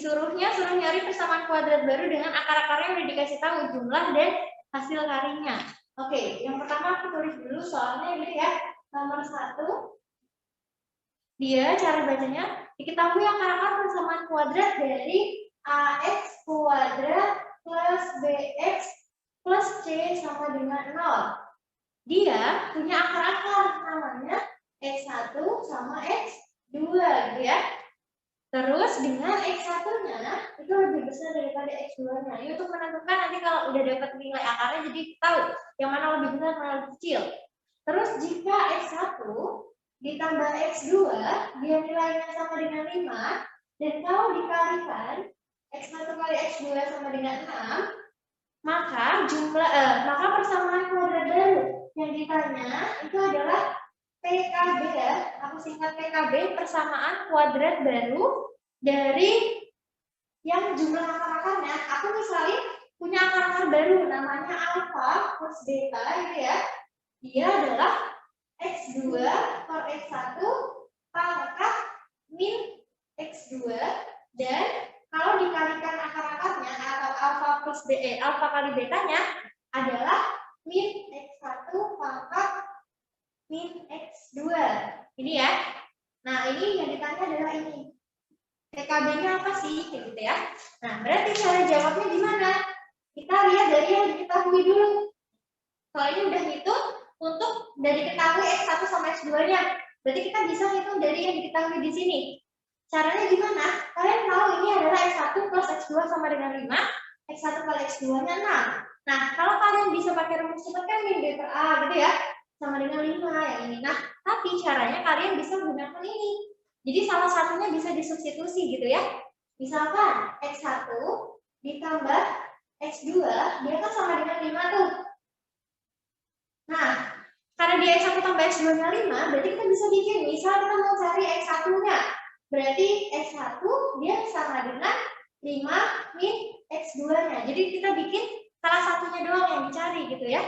Barunya suruh nyari persamaan kuadrat baru dengan akar-akar yang udah dikasih tahu jumlah dan hasil karinya. Oke, yang pertama aku tulis dulu soalnya ini ya. Nomor 1, dia cara bacanya diketahui akar-akar persamaan kuadrat dari ax kuadrat plus bx plus c sama dengan 0. Dia punya akar-akar namanya x1 sama x2 gitu ya. Terus dengan x1-nya itu lebih besar daripada x2-nya. Ini untuk menentukan nanti kalau udah dapat nilai akarnya jadi tahu yang mana lebih besar mana lebih kecil. Terus jika x1 ditambah x2 dia nilainya sama dengan 5 dan kalau dikalikan x1 kali x2 sama dengan 6 maka maka persamaan kuadrat baru yang ditanya itu adalah PKB ya, aku singkat PKB, persamaan kuadrat baru dari yang jumlah akar-akarnya. Aku misalnya punya akar-akar baru namanya alfa plus beta gitu ya. Dia adalah x2 per x1 pangkat min x2 dan kalau dikalikan akar-akarnya atau alfa kali betanya adalah min x1 pangkat min x2. Ini ya. Nah, ini yang ditanya adalah ini. PKB-nya apa sih? Gitu ya. Nah, berarti cara jawabnya gimana? Kita lihat dari yang diketahui dulu. Soalnya udah hitung untuk dari diketahui x1 sama x2-nya. Berarti kita bisa hitung dari yang diketahui di sini. Caranya gimana? Kalian tahu ini adalah x1 plus x2 sama dengan 5. X1 kali x2-nya 6. Nah, kalau kalian bisa pakai rumus cepat kan min b per a gitu ya. Sama dengan 5 yang ini. Nah, tapi caranya kalian bisa menggunakan ini. Jadi salah satunya bisa disubstitusi gitu ya. Misalkan x1 ditambah x2, dia kan sama dengan 5 tuh. Nah, karena dia x1 tambah x2-nya 5, berarti kita bisa bikin, misal kita mau cari x1-nya. Berarti x1 dia sama dengan 5 min x2-nya. Jadi kita bikin salah satunya doang yang dicari gitu ya.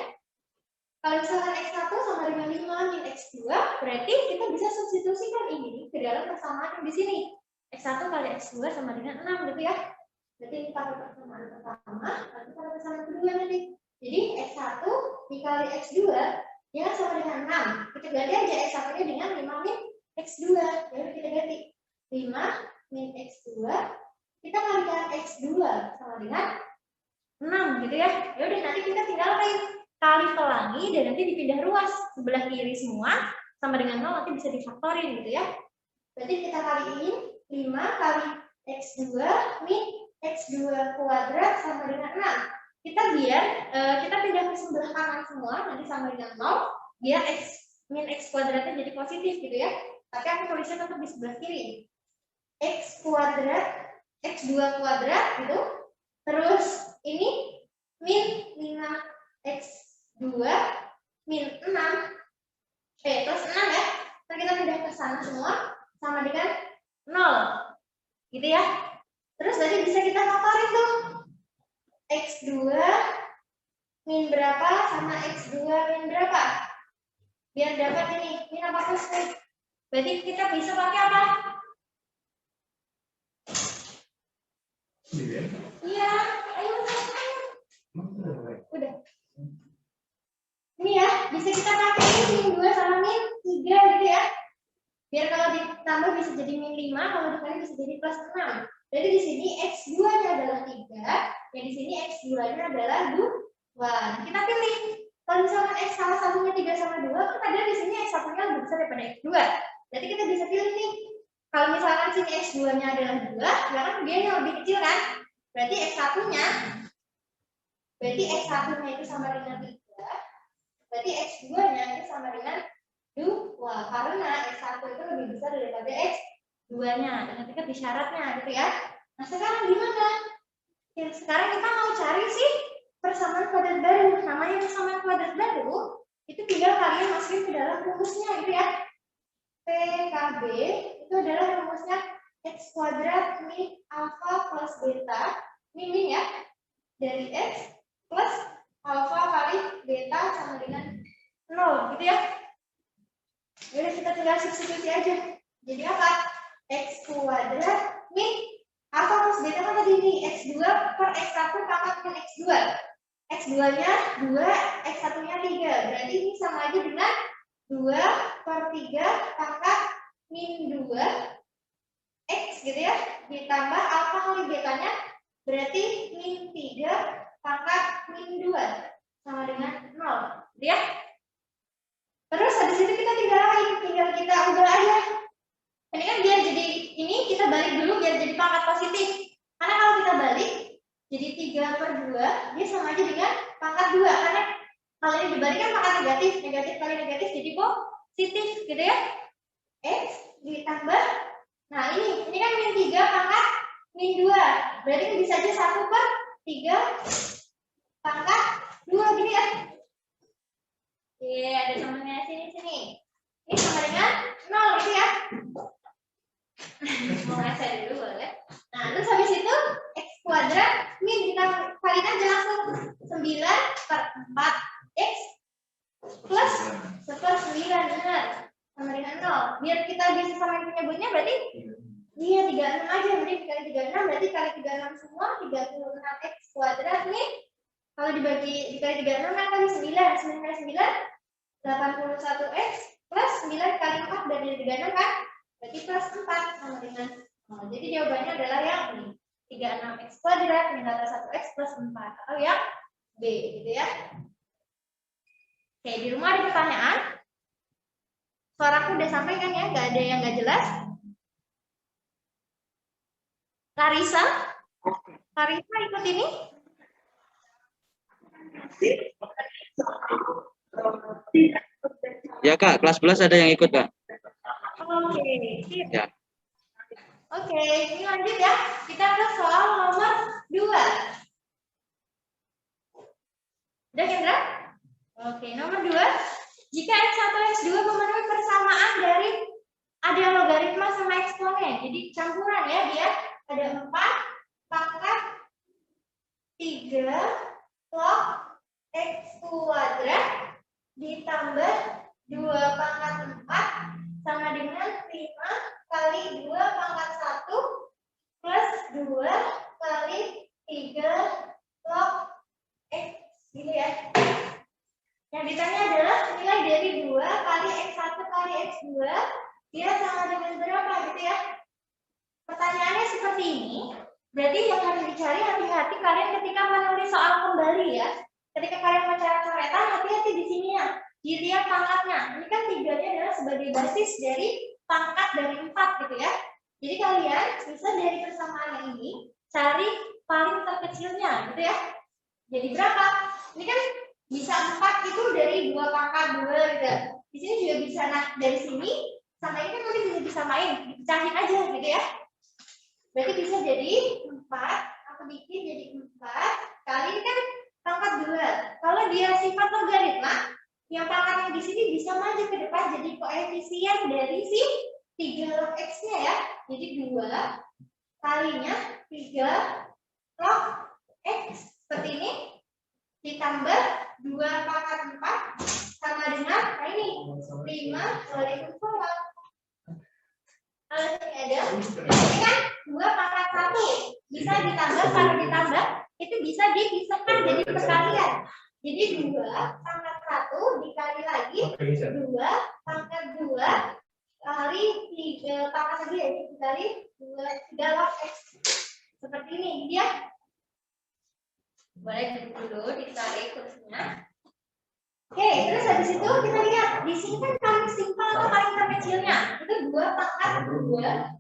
Kalau misalkan x1 sama dengan 5 min x2, berarti kita bisa substitusikan ini ke dalam persamaan yang di sini. X1 kali x2 sama dengan 6 gitu ya. Berarti ini pakai persamaan pertama, nanti pakai persamaan kedua nanti. Jadi x1 dikali x2, ya sama dengan 6. Kita ganti aja x1-nya dengan 5 min x2. Jadi kita ganti 5 min x2, kita kalikan x2 sama dengan 6 gitu ya. Ya udah nanti kita tinggal kali pelangi dan nanti dipindah ruas sebelah kiri semua sama dengan 0 nanti bisa difaktorin gitu ya. Berarti kita kaliin 5 kali x2 min x2 kuadrat sama dengan 6. Kita kita pindah ke sebelah kanan semua nanti sama dengan 0 biar x min x kuadratnya jadi positif gitu ya. Tapi aku tulisnya tetap di sebelah kiri. X kuadrat x2 kuadrat gitu. Terus ini min 5x2 min 6 plus 6 ya. Ntar kita pindah ke sana semua sama dengan 0 gitu ya. Terus nanti bisa kita faktorin tuh x2 min berapa sama x2 min berapa biar dapat ini min apa plus nih. Berarti kita bisa pakai apa? Iya, ayo. Udah. Ini ya, bisa kita pakai ini min 2 sama min 3 gitu ya. Biar kalau ditambah bisa jadi min 5, kalau dikali bisa jadi plus 6. Jadi di sini x2-nya adalah 3, yang di sini x2-nya adalah 2. Nah, kita pilih. Kalau misalkan x salah satunya 3 sama 2, kan ada di sini x1-nya lebih besar daripada x2. Jadi kita bisa pilih nih. Kalau misalkan sini x2-nya adalah 2, ya kan dia yang lebih kecil kan? Berarti x1-nya itu sama dengan 3. Berarti x2-nya itu sama dengan 2 karena x1 itu lebih besar daripada x2-nya dengan tingkat di syaratnya gitu ya. Nah, sekarang gimana? Ya, sekarang kita mau cari sih persamaan kuadrat baru. Namanya persamaan kuadrat baru itu tinggal kalian masukin ke dalam rumusnya gitu ya. PKB itu adalah rumusnya x kuadrat min alfa plus beta min ya dari x isi aja. Jadi apa? X kuadrat min apa mas beta kan tadi ini X2 per X1 pangkat min X2. X2-nya 2, X1-nya 3. Berarti ini sama aja dengan 2/3 pangkat min 2 X gitu ya. Ditambah alfa kali betanya berarti min 3 pangkat min 2 sama dengan 0 gitu ya. Terus habis itu kita tinggal kita ubah aja. Ini kan biar jadi ini kita balik dulu biar jadi pangkat positif. Karena kalau kita balik jadi 3/2 dia sama aja dengan pangkat 2 karena kalau ini dibalik kan pangkat negatif, negatif kali negatif jadi positif gitu ya. X ditambah nah ini kan min 3 pangkat min 2. Berarti ini bisa aja 1/3 pangkat 2 gini ya. Oke, ada samanya sini. Ini sama dengan 0 gitu ya. Mau ngasih dulu boleh. Nah, terus habis itu X kuadrat min kita kaliin aja langsung 9/4 X plus 1/9 benar sama dengan 0. Biar kita bisa sama penyebutnya berarti iya 36 aja, berarti dikali 36 berarti kali 36 semua 36 X kuadrat min kalau dikali 36 kan kali 9 kali 9 81 X plus 9 kali 4 dari 36 kan berarti plus 4 sama dengan jadi jawabannya adalah yang ini 36 X kuadrat min 1 X plus 4 atau yang B gitu ya. Oke, di rumah ada pertanyaan? Suaraku udah sampai kan ya? Nggak ada yang nggak jelas? Larissa ikut ini? Ya Kak, kelas 11 ada yang ikut Kak. Oke, Ya. Oke, ini lanjut ya. Kita ke soal nomor 2. Udah Kendra? Oke, nomor 2. Jika X1 X2 memenuhi persamaan dari ada logaritma sama eksponen. Jadi campuran ya dia ada 4 pangkat 3 log X kuadrat ditambah 2 pangkat 4 sama dengan 5 kali 2 pangkat 1 plus 2 kali 3 log X gitu ya. Yang ditanya adalah nilai dari 2 kali X1 kali X2 dia sama dengan berapa gitu ya. Pertanyaannya seperti ini. Berarti yang harus dicari hati-hati kalian ketika menulis soal kembali ya. Ketika kalian mencoret-coretan hati-hati di sini ya. Dilihat pangkatnya. Ini kan 3-nya adalah sebagai basis dari pangkat dari 4 gitu ya. Jadi kalian bisa dari persamaan ini cari paling terkecilnya gitu ya. Jadi berapa? Ini kan bisa 4 itu dari 2 pangkat 2 gitu. Di sini juga bisa nah dari sini sama ini kan nanti bisa disamain, dipecahin aja gitu ya. Berarti bisa jadi 4, aku bikin jadi 4 kali ini kan pangkat 2. Kalau dia sifat logaritma, yang pangkat yang di sini bisa maju ke depan jadi koefisien dari si 3 log X-nya ya. Jadi 2 kalinya 3 log X seperti ini ditambah 2 pangkat 4 sama dengan ini 5 kali 4. Kalau ini ada, ini kan 2 pangkat 1 bisa ditambah, kalau ditambah itu bisa dipisahkan jadi perkalian. Jadi 2 pangkat 1 dikali lagi 2 pangkat 2 kali 3 pangkat lagi ya, dikali 3 log X. Seperti ini dia. Boleh dulu ditarik kursinya. Oke, terus habis itu kita lihat di sini kan paling simpel atau paling terkecilnya itu 2 pangkat 2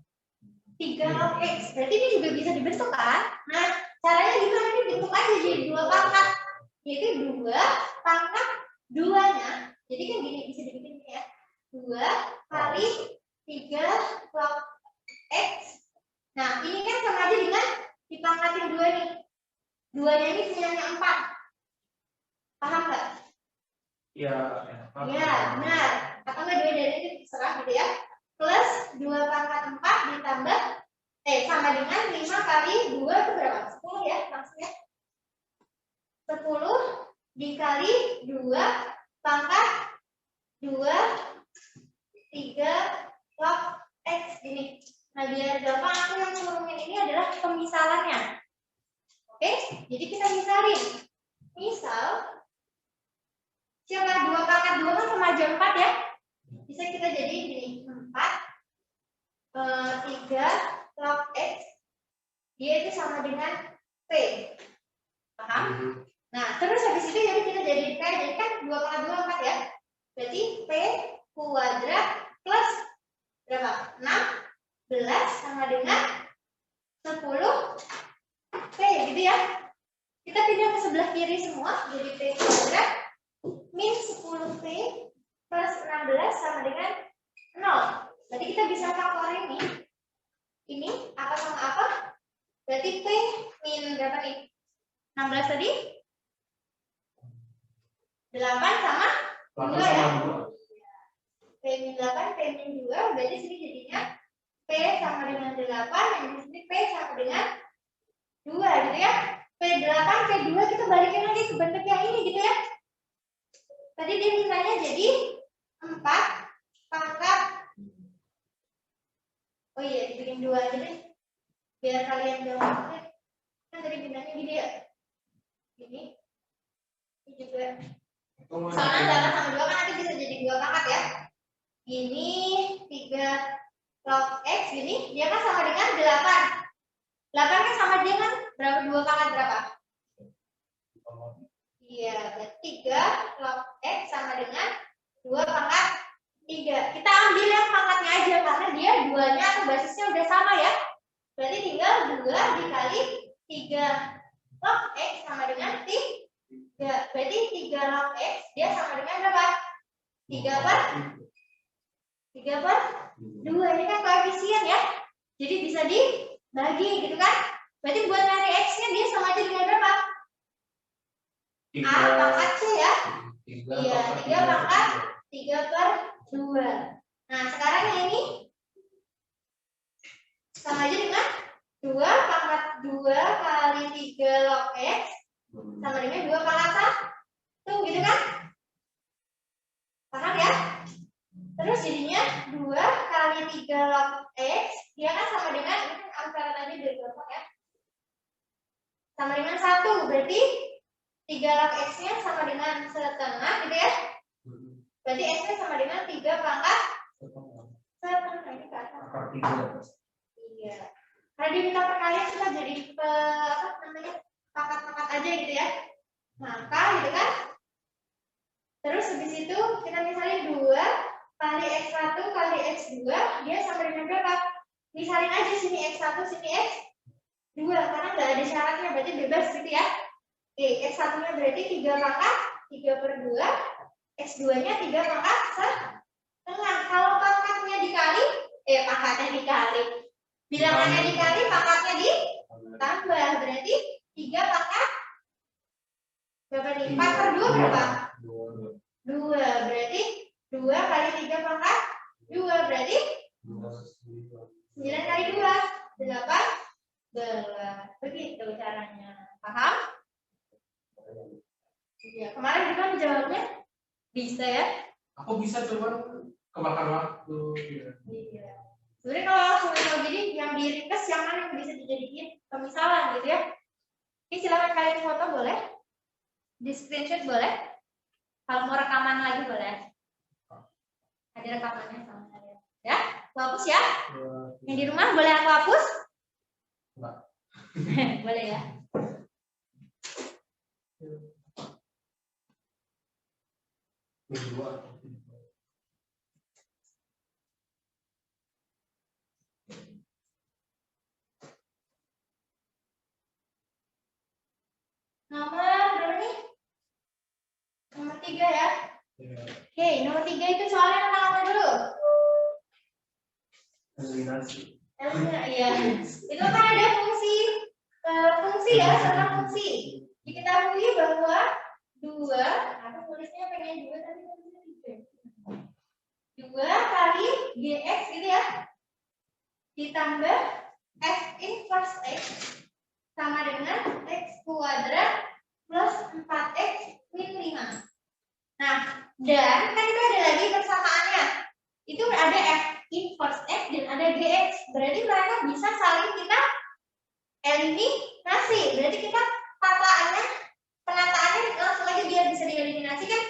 3 log X. Berarti ini juga bisa dibentuk kan? Nah, caranya gimana? Ini bentuk aja jadi 2 pangkat. Yaitu 2 pangkat 2-nya. Jadi kan gini bisa dibikin ya. 2 kali 3 log X. Nah, ini kan sama aja dengan dipangkatin 2 nih. 2-nya ini punyanya 4. Paham nggak? Iya. Ya, benar. Atau nggak 2 dari itu terserah gitu ya. Plus 2 pangkat 4 ditambah sama dengan 5 kali 2 itu berapa? 10 ya maksudnya. 10 dikali 2 pangkat 2 3 sini. Nah, biar gampang aku yang suruhin ini adalah pemisalannya. Oke, jadi kita misalin. Misal, siapa 2 pangkat 2 kan sama aja 4 ya? Bisa kita jadiin gini, 4, 3 log X, dia itu sama dengan P. Paham? Nah, terus habis itu jadi kita jadiin kayak, jadi kan 2 pangkat 2, 4 ya? Berarti P kuadrat plus berapa? 16 sama dengan 10 P gitu ya. Kita pindah ke sebelah kiri semua, jadi P kuadrat min 10P plus 16 sama dengan 0. Berarti kita bisa faktor ini. Ini apa sama apa? Berarti P min berapa nih? 16 tadi? 8 sama 2 ya? P min 8, P min 2, berarti sini jadinya P sama dengan 8, yang di sini P sama dengan 2 gitu ya. P8, P2 kita balikin lagi ke bentuk yang ini gitu ya. Tadi dia mintanya jadi 4 pangkat. Oh iya, dibikin 2 aja deh. Biar kalian jawab. Kan tadi mintanya gini ya. Ini juga. Soalnya 8 sama 2 kan nanti bisa jadi 2 pangkat ya. Ini 3 log X ini dia kan sama dengan 8. 8 kan sama dengan berapa? 2 pangkat berapa? Iya, berarti 3 log X sama dengan 2 pangkat 3. Kita ambil yang pangkatnya aja karena dia duanya atau basisnya udah sama ya. Berarti tinggal 2 dikali 3 log X sama dengan 3. Berarti 3 log X dia sama dengan berapa? 3 per 2. Ini kan koefisien ya. Jadi bisa dibagi gitu kan. Berarti buat nyari X-nya dia sama aja dengan berapa? A pangkat C ya. Iya, 3 pangkat 3 per 2. Nah, sekarang yang ini sama aja dengan 2 pangkat 2 kali 3 log X sama dengan 2 pangkat 1 gitu kan? Paham ya? Terus jadinya 2 kali 3 log X dia kan sama dengan, ini kan angka tadi dari kelompok ya, sama dengan 1, berarti 3 log X-nya sama dengan setengah gitu ya. Berarti X-nya sama dengan 3 pangkat setengah. Ini ke atas. Iya. Karena diminta perkalian kita jadi apa namanya, pangkat-pangkat aja gitu ya. Maka gitu kan. Terus habis itu kita misalnya 2 kali X1 kali X2 dia sama dengan berapa? Misalin aja sini X1 sini X2 karena nggak ada syaratnya, berarti bebas gitu ya. Oke, X1 nya berarti 3 pangkat 3 per 2, X2 nya 3 pangkat setengah. Kalau pangkatnya dikali, pangkatnya dikali, bilangannya dikali, pangkatnya ditambah, berarti 3 pangkat berapa nih? 4 per 2 berapa? 2, berarti 2 kali 3 pangkat 2, berarti 9 kali 2, 18. Begitu caranya. Paham? Iya, kemarin juga jawabnya bisa ya? Aku bisa, cuman kemakan waktu. Iya. Sebenarnya kalau langsung gini yang di request yang mana yang bisa dijadikan pemisalan gitu ya? Oke, silakan kalian foto boleh, di screenshot boleh, kalau mau rekaman lagi boleh. Ada rekamannya sama saya. Ya, aku hapus ya. Yang di rumah boleh aku hapus? Boleh ya. Nomor berapa nih? Nomor 3 ya. Oke, nomor 3 itu soalnya tentang apa dulu? Eliminasi. Iya. Itu kan ada fungsi ya, serta fungsi. Diketahui bahwa 2, aku tulisnya pengen 2 tapi tulisnya 3. 2 kali GX gitu ya. Ditambah F inverse X sama dengan X kuadrat plus 4X min 5. Nah, dan kan itu ada lagi persamaannya. Itu ada F inverse X dan ada GX. Berarti mereka bisa saling kita eliminasi. Berarti kita penataannya langsung aja biar bisa dieliminasi kan.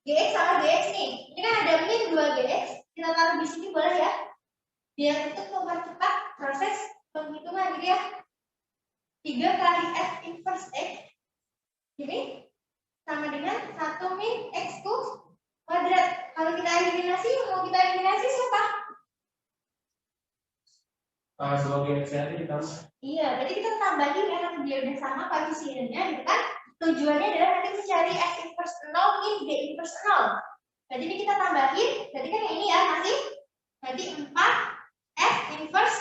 GX sama GX nih. Ini kan ada min 2GX. Kita taruh di sini boleh ya. Biar untuk mempercepat proses penghitungan gitu ya. 3 kali F inverse X. Ini sama dengan 1 min X kuadrat. Kalau kita eliminasi, mau kita eliminasi siapa? Sebagai X aja ditambah. Iya, berarti kita tambahin ya, karena dia udah sama koefisiennya gitu kan. Tujuannya adalah nanti mencari F inverse 0 min D inverse 0. Jadi ini kita tambahin, berarti kan yang ini ya masih nanti 4 F inverse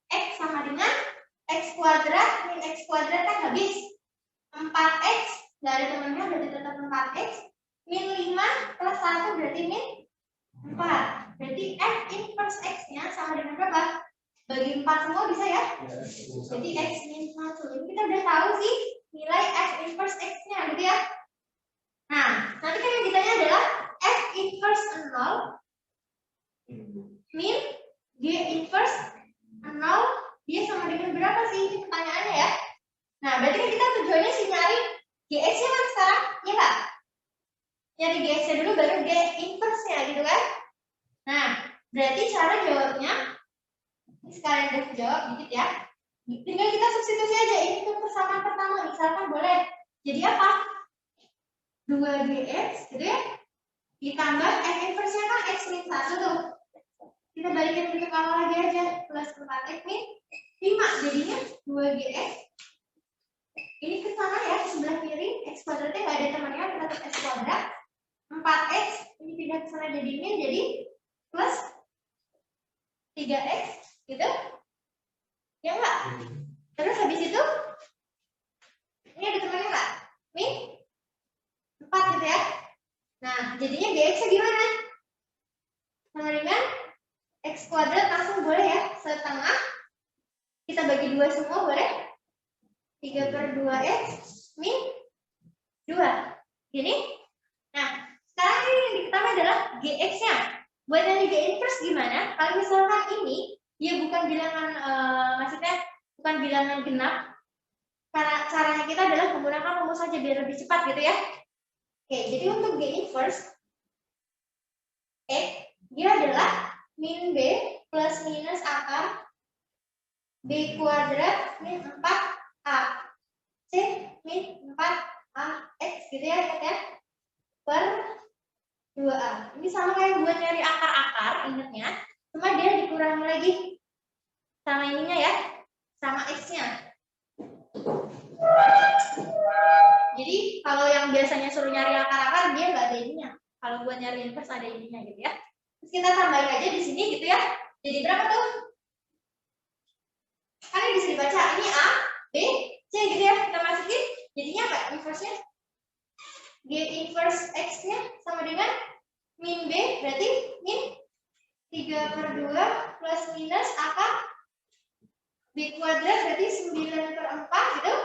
X sama dengan X kuadrat min X kuadrat kan habis 4X dari temennya berarti tetap 4X min 5 plus 1 berarti min 4. Berarti F inverse X-nya sama dengan berapa? Bagi 4 semua bisa ya? Jadi X min 1. Jadi kita udah tahu sih nilai F inverse X-nya gitu ya. Nah, nanti kan yang ditanya adalah F inverse 0 min G inverse 0 dia sama dengan berapa sih? Ini pertanyaannya ya. Nah, berarti kan kita tujuannya sih nyari GX-nya kan sekarang, ya Kak? Nyari GX-nya dulu baru G inverse-nya gitu kan? Nah, berarti cara jawabnya ini sekalian udah jawab dikit ya. Tinggal kita substitusi aja ini untuk persamaan pertama misalkan boleh. Jadi apa? 2GX gitu ya. Ditambah F inverse-nya kan X min 1 tuh. Kita balikin bentuk awal lagi aja plus 4X min 5 jadinya 2GX. Ini ke sana ya, ke sebelah kiri, X kuadratnya nggak ada temannya, kita tetap X kuadrat. 4X, ini pindah ke sana jadi min, jadi plus 3X, gitu. Ya enggak? Terus habis itu, ini ada temannya nggak? Min 4 gitu ya. Nah, jadinya GX-nya gimana? Sama dengan X kuadrat langsung boleh ya, setengah. Kita bagi 2 semua boleh? 3/2X min 2. Gini. Nah, sekarang ini yang pertama adalah GX-nya. Buat yang G inverse gimana? Kalau misalkan ini dia bukan bilangan maksudnya bukan bilangan genap. Karena caranya kita adalah menggunakan rumus saja biar lebih cepat gitu ya. Oke, jadi untuk G inverse X dia adalah min B plus minus akar B kuadrat min 4A C min 4AX gitu ya, per 2A. Ini sama kayak buat nyari akar-akar, ingatnya. Cuma dia dikurangi lagi sama ininya ya, sama X-nya. Jadi kalau yang biasanya suruh nyari akar-akar, dia nggak ada ininya. Kalau buat nyari inverse ada ininya gitu ya. Terus kita tambahin aja di sini gitu ya. Jadi berapa tuh? Kan ini bisa dibaca, ini A, B, C gitu ya. Kita masukin, jadinya apa? Inverse-nya G inverse X-nya sama dengan min B, berarti min 3/2 plus minus akar B kuadrat, berarti 9/4 gitu.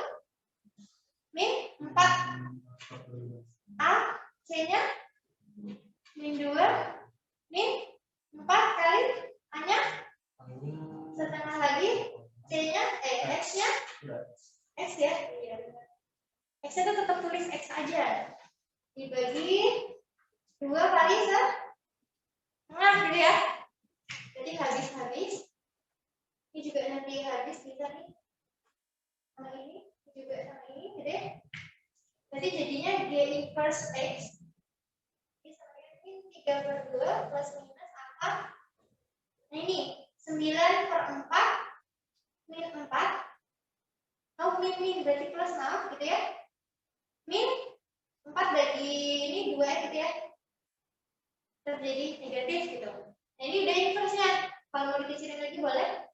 Min 4A, C-nya min 2, min 4 kali A-nya setengah lagi, C-nya, X-nya, X ya, X-nya tuh tetap tulis X aja, dibagi 2 kali setengah gitu ya, jadi habis-habis, ini juga nanti habis bisa nih, sama ini juga sama ini gitu ya, jadi jadinya G inverse X, ini sama dengan 3/2 plus minus akar, nah ini 9/4 min 4, oh min berarti plus 6 gitu ya, min 4 bagi ini 2 gitu ya, terjadi negatif gitu. Nah ini udah inverse-nya, kalau mau dikecilin lagi boleh,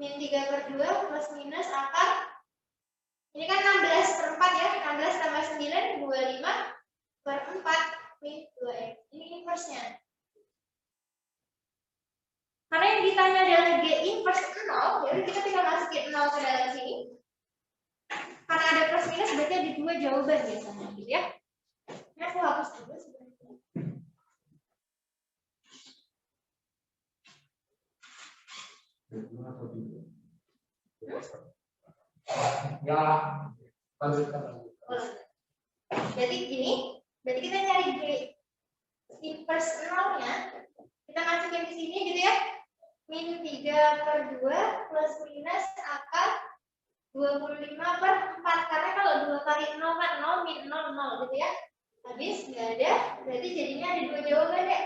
min 3/2 plus minus akar, ini kan 16/4 ya, 16 tambah 9, 25/4 min 2X, ini inverse-nya. Karena yang ditanya adalah G inverse 0, jadi kita tinggal masukin 0 ke dalam sini. Karena ada plus minus berarti ada 2 jawaban biasanya gitu ya. Ini aku hapus dulu sebenarnya. Ya, lanjutkan. Berarti gini, berarti kita cari G inverse 0-nya, kita masukin di sini gitu ya. Min 3/2 plus minus akar 25/4. Karena kalau 2 kali 0 kan 0, min 0, 0 gitu ya. Habis nggak ada, berarti jadinya ada 2 jawaban ya.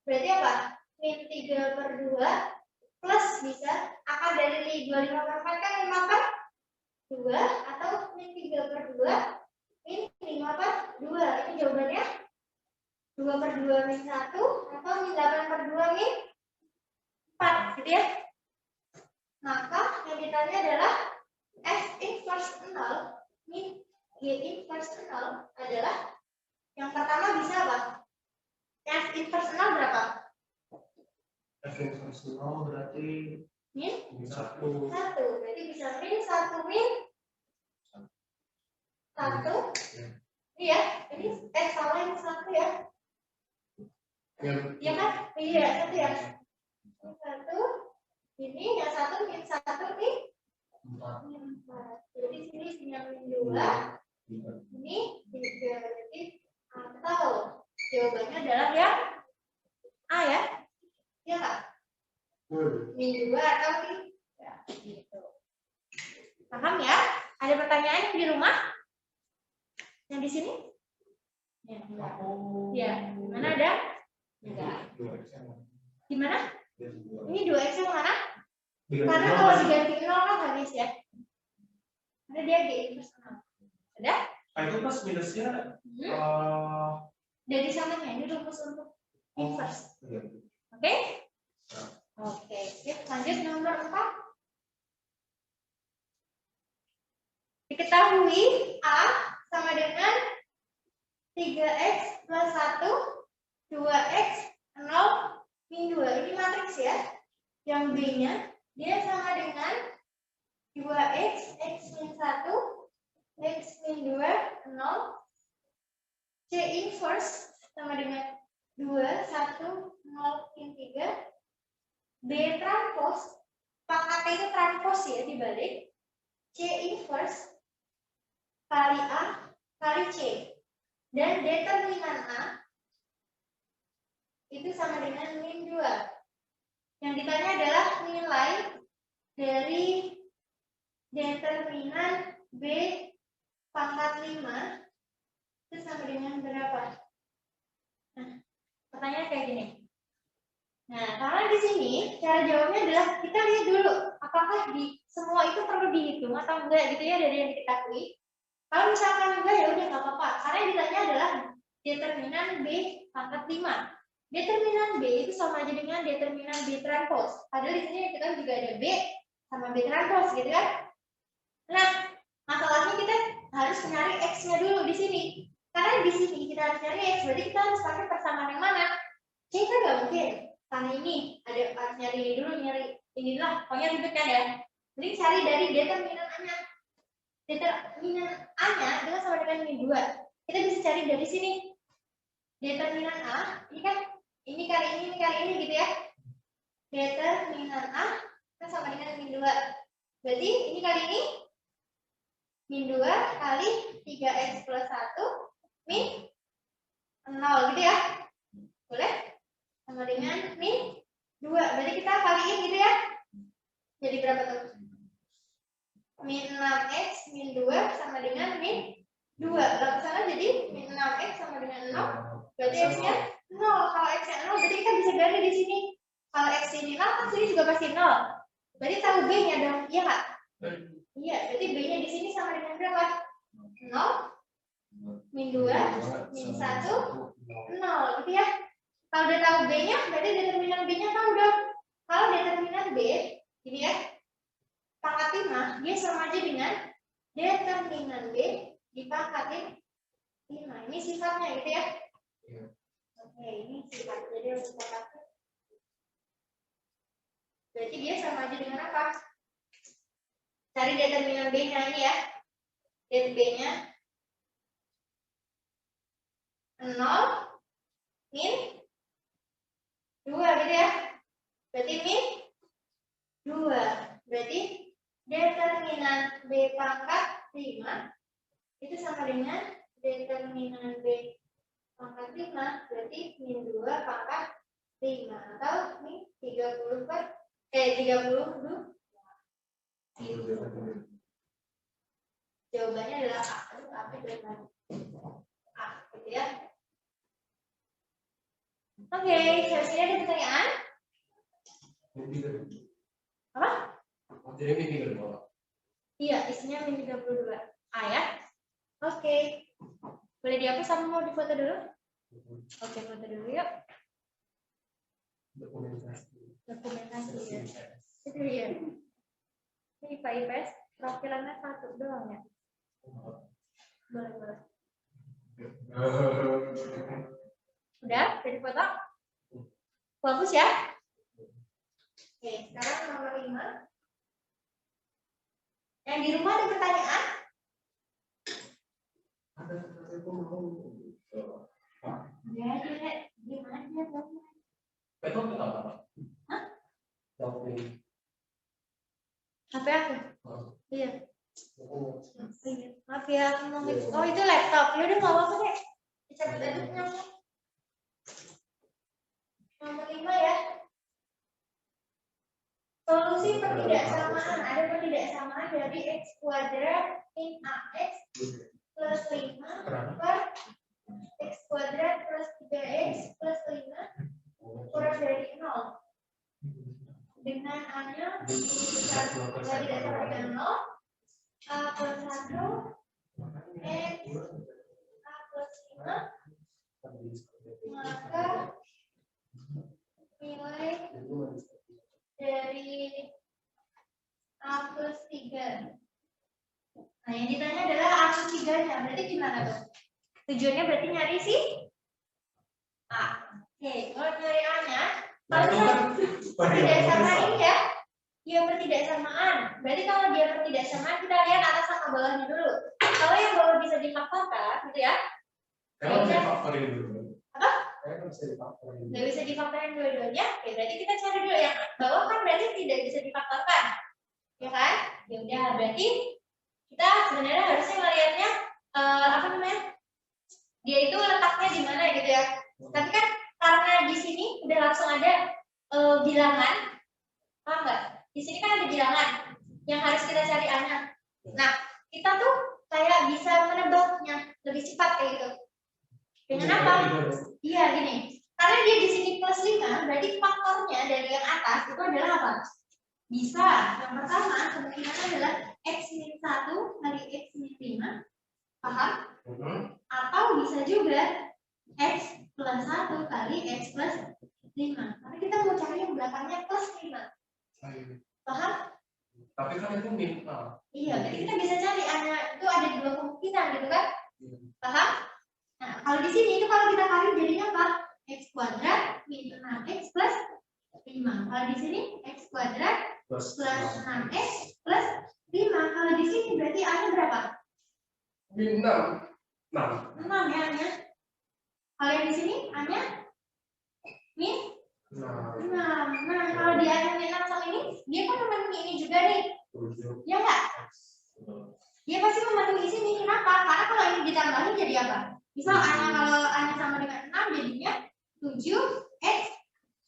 Berarti apa? Min 3/2 plus bisa akar dari 25/4 kan 5/2 atau min 3/2 min 5/2. Ini jawabannya 2/2 min 1 atau min 8/2 min 4 gitu ya. Maka yang ditanya adalah F inverse 0 min G inverse 0 adalah yang pertama bisa apa? F inverse 0 berapa? F inverse 0 berarti Min 1. 1. Berarti bisa min 1 min 1. Iya, ini salah yang 1 ya. Iya kan? Iya, 1 ya. 1. Ini yang 1 min 1 min 4. Jadi sini sinyal min 2. Ini 3. Jadi atau jawabannya adalah yang A ya. Iya Kak? Min 2 atau min 3. Gitu. Paham ya? Ada pertanyaan yang di rumah? Yang di sini? Ya, enggak. Ya, mana ada? Enggak. Di mana? Ini 2x yang mana? Karena kalau diganti 0 kan habis ya. Karena dia G inverse 0. Ada? Nah, itu plus minusnya Dari sananya ini rumus untuk inverse. Oke? Oke, sip. Lanjut nomor 4. Diketahui A sama dengan 3x plus 1, 2x, 0, min 2. Ini matriks ya. Yang B-nya, dia sama dengan 2x, x min 1, x min 2, 0. C inverse sama dengan 2, 1, 0, min 3. B transpose, pangkatnya itu transpose ya dibalik. C inverse kali A kali C. Dan determinan A itu sama dengan min 2. Yang ditanya adalah nilai dari determinan B pangkat 5 itu sama dengan berapa? Nah, pertanyaannya kayak gini. Nah, karena di sini cara jawabnya adalah kita lihat dulu apakah di semua itu perlu dihitung atau enggak gitu ya dari yang diketahui. Kalau misalkan enggak ya udah nggak apa-apa. Karena yang ditanya adalah determinan B pangkat 5. Determinan B itu sama aja dengan determinan B transpose. Padahal di sini kita juga ada B sama B transpose gitu kan. Nah, masalahnya kita harus mencari X-nya dulu di sini. Karena di sini kita harus cari X, berarti kita harus pakai persamaan yang mana? C kan nggak mungkin. Karena ini ada harus nyari ini dulu, nyari inilah, pokoknya ribet kan ya. Jadi cari dari determinan A-nya. Determinan A-nya adalah sama dengan min 2. Kita bisa cari dari sini. Determinan A, ini kan ini kali ini gitu ya. Determinan A kan sama dengan min 2. Berarti ini kali ini min 2 kali 3x plus 1 min 0 gitu ya. Boleh? Sama dengan min 2. Berarti kita kaliin gitu ya. Jadi berapa tuh? Min 6x min 2 sama dengan min 2. Lalu sana jadi min 6x sama dengan 0. Berarti x-nya 0. Kalau x-nya 0 berarti kita bisa ganti di sini. Kalau x ini 0 kan sini juga pasti 0. Berarti tahu B-nya dong. Iya Kak? Iya, berarti B-nya di sini sama dengan berapa? 0 min 2 min 1 0 gitu ya. Kalau udah tahu B-nya, berarti determinan B-nya tahu dong. Kalau determinan B, ini ya, pangkat 5, dia sama aja dengan determinan B dipangkatin 5. Ini sifatnya gitu ya. Oke, ini sifat. Jadi harus dipangkatin. Berarti dia sama aja dengan apa? Cari determinan B-nya ini ya. Det B-nya 0 min 2 gitu ya. Berarti min 2. Berarti determinan B pangkat 5 itu sama dengan determinan B pangkat 5 berarti min 2 pangkat 5 atau min 30 30 jawabannya adalah A. Apa jawabannya? A, gitu ya. Oke, habis ini ada pertanyaan? Apa? Jadi ini Iya, isinya min 32. A ya. Oke. Boleh dihapus sama mau difoto dulu? Oke, foto dulu yuk. Dokumentasi ya. Itu ya. Ini Pak IPS, profilannya 1 doang ya? Boleh. Udah? Jadi foto? Hapus ya? Oke, sekarang nomor 5. Yang di rumah ada pertanyaan? Ya, gimana dia? Betul apa? Hah? Tapi HP aku? Iya. Maaf ya, aku mau oh itu laptop. Ya udah nggak apa-apa deh. Dicabut aja nyamuk. Nomor 5 ya. Solusi pertidaksamaan. Ada pertidaksamaan dari x kuadrat min ax plus 5 per x kuadrat plus 3x plus 5 kurang dari 0. Dengan A-nya besar tidak sama dengan 0, A plus 1, X, A plus 5, maka nilai dari A plus 3. Nah, yang ditanya adalah A plus 3-nya. Berarti gimana tuh? Tujuannya berarti nyari si A. Oke, kalau nyari A-nya, kalau pertidaksamaan ini ya, dia pertidaksamaan. Berarti kalau dia pertidaksamaan, kita lihat atas sama bawahnya dulu. Kalau yang bawah bisa difaktorkan, gitu ya? kalau bisa faktorin dulu. Apa? Bisa difaktorin. Nggak bisa difaktorin dua-duanya. Oke, berarti kita cari dulu yang bawah kan berarti tidak bisa difaktorkan, ya kan? Ya udah, berarti kita sebenarnya harusnya melihatnya apa namanya? Dia itu letaknya di mana gitu ya? Tapi kan karena di sini udah langsung ada bilangan, paham nggak? Di sini kan ada bilangan yang harus kita cari A-nya. Nah, kita tuh kayak bisa menebaknya lebih cepat kayak gitu. Dengan apa? Iya gini, karena dia di sini plus 5, berarti faktornya dari yang atas itu adalah apa? Bisa. Yang pertama kemungkinan adalah x min 1 kali x min 5, paham? Atau bisa juga x plus 1 kali x plus 5. Tapi kita mau cari yang belakangnya plus 5. Paham? Tapi kan itu min A. Iya, jadi kita bisa cari A-nya itu ada dua kemungkinan gitu kan? Paham? Nah, kalau di sini itu kalau kita kali jadinya apa? X kuadrat min 6x plus 5. Kalau di sini x kuadrat plus 6x plus 5. Kalau di sini berarti A-nya berapa? Min 6. 6 ya A-nya. Kalau yang di sini A-nya min 6. Nah, kalau di A-nya min 6 sama ini, dia kan memenuhi ini juga nih. Ya enggak? Dia pasti memenuhi sini. Kenapa? Karena kalau ini ditambahin jadi apa? Misal A-nya kalau A-nya sama dengan 6 jadinya 7x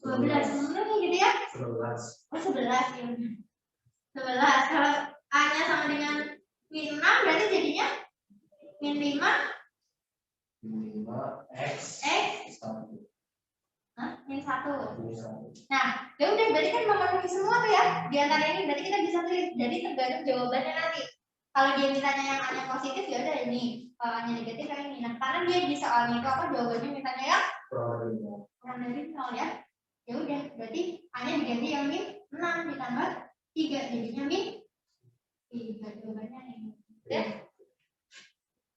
12 memenuhi gitu ya? 11. Oh 11 ya. 11. Kalau A-nya sama dengan min 6 berarti jadinya min 5 X. Hah? Min 1. Nah, ya udah berarti kan memenuhi semua tuh ya. Di antara ini berarti kita bisa pilih. Jadi tergantung jawabannya nanti. Kalau dia mintanya yang A-nya positif ya udah ini. Kalau A-nya negatif kayak ini. Nah, karena dia di soalnya itu apa jawabannya mintanya yang kurang dari 0 ya. Ya udah, berarti A-nya diganti yang min 6 ditambah 3 jadinya min 3. Jawabannya ini. Ya.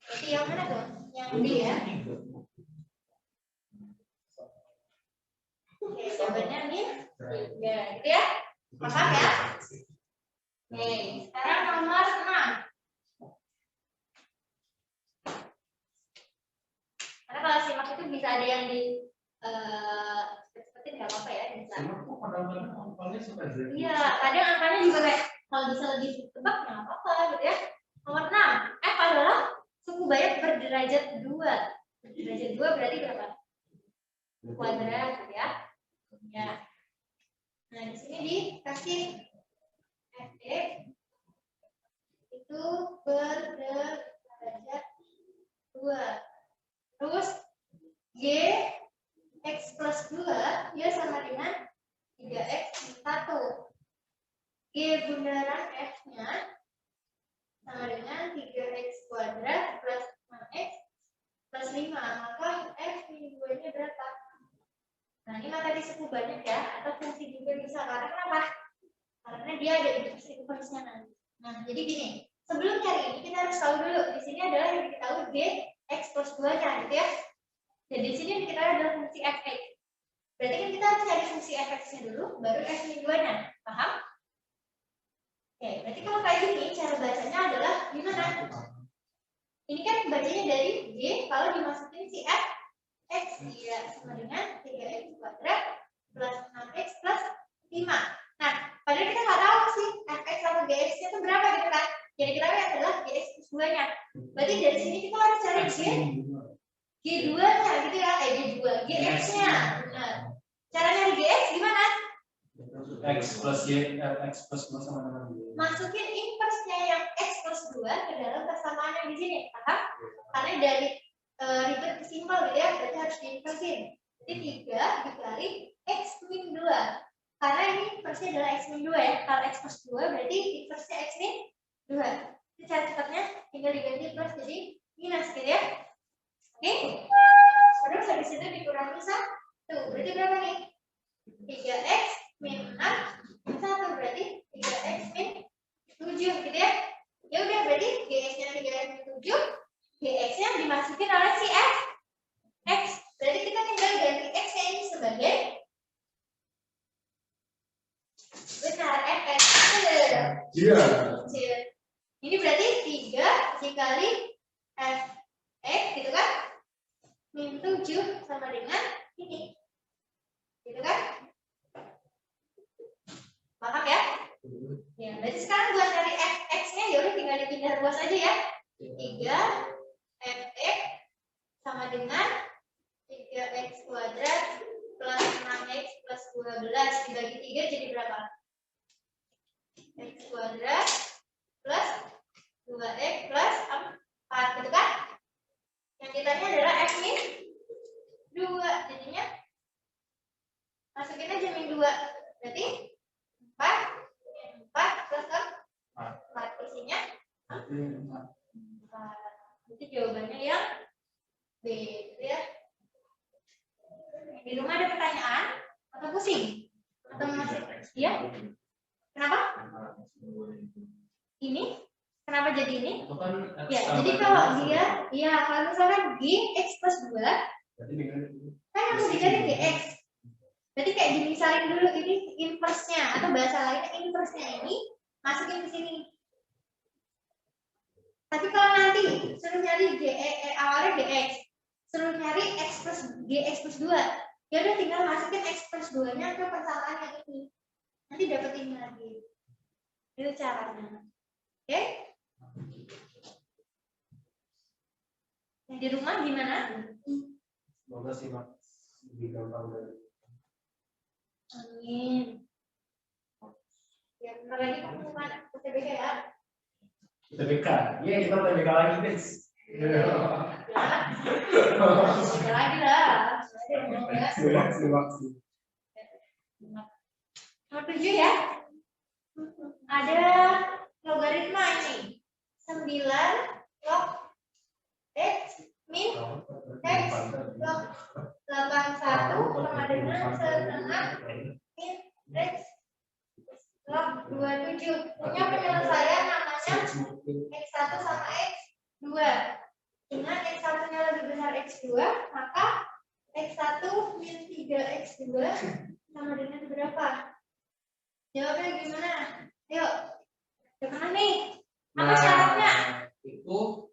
Berarti yang mana tuh? Yang D ya. Oke, jawabannya min 3 gitu ya. Paham ya? Oke, sekarang nomor 6. Karena kalau simak itu bisa ada yang di cepet-cepetin nggak apa-apa ya bisa. Simak kok kadang-kadang angkanya suka jadi. Iya, kadang angkanya juga kayak Kalau bisa lebih tebak nggak apa-apa gitu ya. Nomor 6, F adalah suku banyak berderajat 2. Berderajat 2 berarti berapa? Kuadrat gitu ya. Ya. Nah, di sini dikasih Fx itu berderajat 2. Terus G X plus 2 dia sama dengan 3X 1. G bundaran F-nya sama dengan 3X kuadrat plus 6X plus 5. Maka F min 2-nya berapa? Nah, ini materi suku banyak ya, atau fungsi juga bisa. Karena kenapa? Karena dia ada inverse-nya nanti. Nah, jadi gini, sebelum cari ini kita harus tahu dulu. Di sini adalah yang kita tahu G X plus 2-nya gitu ya. Jadi di sini kita adalah fungsi Fx. Berarti kan kita harus cari fungsi Fx-nya dulu, baru F min 2-nya. Paham? Oke, berarti kalau kayak gini, cara bacanya adalah gimana? Ini kan bacanya dari G, kalau dimasukin si F, X dia sama dengan 3X kuadrat plus 6X plus 5. Nah, padahal kita nggak tahu sih Fx sama Gx-nya itu berapa gitu kan? Jadi kita lihat adalah Gx plus 2-nya. Berarti dari sini kita harus cari G2-nya gitu ya, G2, Gx-nya. Nah, cara nyari Gx gimana? X plus Y, X plus 2 sama dengan Y. Masukin inverse-nya yang X plus 2 ke dalam persamaan yang di sini, paham? Karena dari ribet ke simbol gitu ya, berarti harus diinversin. Jadi 3 dikali X min 2. Karena ini inverse-nya adalah X min 2 ya. Kalau X plus 2 berarti inverse-nya X min 2. Jadi cara cepatnya tinggal diganti plus jadi minus gitu ya. Oke? Terus habis itu dikurangi 1. Berarti berapa nih? 3X min 6 1 berarti 3X min 7 gitu ya. Ya udah berarti Gx-nya 3X min 7, Gx-nya dimasukin oleh si F X. Berarti kita tinggal ganti X-nya ini sebagai benar Fx. Iya. Ini berarti 3 dikali Fx gitu kan? Min 7 sama dengan ini. Gitu kan? Paham ya? Ya, berarti sekarang buat cari Fx-nya ya udah tinggal dipindah ruas aja ya. 3 Fx sama dengan 3X kuadrat plus 6X plus 12 dibagi 3 jadi berapa? X kuadrat plus 2X plus 4 gitu kan? Yang ditanya adalah F min 2, jadinya masukin aja min 2. Berarti 4 plus 4 isinya 4. Itu jawabannya yang B gitu ya. Di rumah ada pertanyaan atau pusing? Atau masih? Iya? Kenapa? Ini? Kenapa jadi ini? Ya, jadi kalau dia, ya kalau misalkan G X plus 2, kan harus dicari Gx. Berarti kayak dimisalin dulu ini inverse-nya, atau bahasa lainnya inverse-nya ini masukin ke sini. Tapi kalau nanti suruh nyari awalnya Gx, suruh nyari X plus Gx plus 2, ya udah tinggal masukin X plus 2-nya ke persamaan yang ini. Nanti dapat ini lagi. Itu caranya. Oke? Yang di rumah gimana? Semoga sih Mak lebih gampang dari. Amin. Ya, bentar lagi kamu mana? UTBK ya? UTBK. Iya, kita UTBK lagi, guys. UTBK lagi lah. Simak. Nomor 7 ya. Ada logaritma ini. 9 log X min X log 81 sama dengan setengah min X log 27. Punya penyelesaian namanya X1 sama X2. Dengan X1-nya lebih besar X2, maka X1 min 3X2 sama dengan berapa? Jawabnya gimana? Yuk. Gimana nih? Apa syaratnya? Itu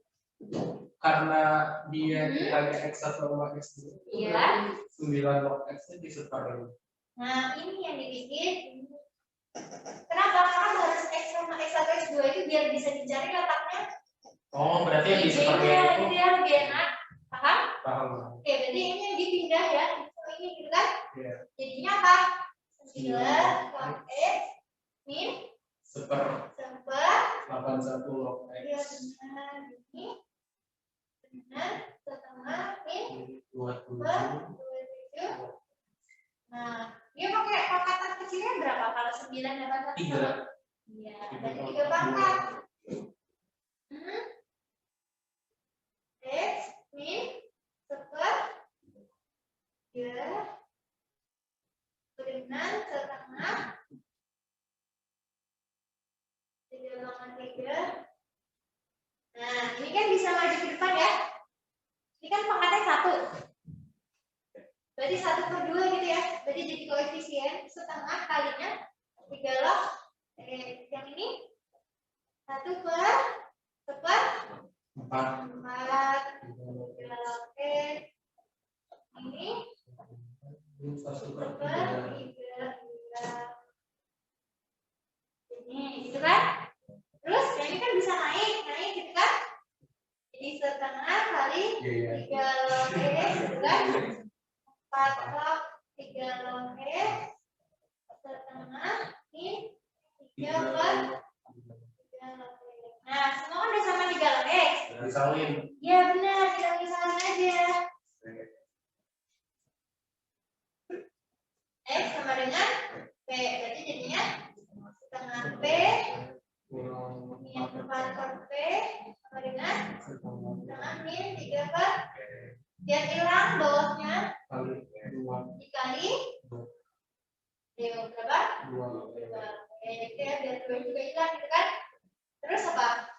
karena dia dibagi X1 sama X2. Iya. 9 log X-nya diseparin. Nah, ini yang dibikin Kenapa? Karena harus X sama X1, X2 itu biar bisa dicari letaknya. Oh, berarti yang di seperti Iya, itu. gitu ya, lebih enak. Paham? Paham. Oke, berarti ini yang dipindah ya. Ini gitu kan? Iya. Jadinya apa? 9 log X min Seper 81 log Iya, X. benar. Ini benar setengah min 27. 27. Nah, dia pakai pangkatan kecilnya berapa? Kalau 9 dapat 3. Iya, berarti 3 pangkat. X min seper 3 dengan setengah 3,3. Nah, ini kan bisa maju ke depan ya. Ini kan pangkatnya 1. Berarti 1/2 gitu ya. Berarti jadi koefisien setengah kalinya 3 log yang ini 1 per seper 4 3 log ini seper 3 ini gitu kan. Terus yang ini kan bisa naik gitu kan. Jadi setengah kali 3 log gitu kan. 4 log 3 log setengah ini 3 per 3 log. Nah, semua kan udah sama 3 log X. Disalin. Ya benar, kita misalin aja. X sama dengan P, berarti jadinya setengah P min 4 per P sama dengan setengah min 3 per. Biar hilang bawahnya dikali berapa? 2. Gitu ya, biar 2 juga hilang gitu kan. Terus apa?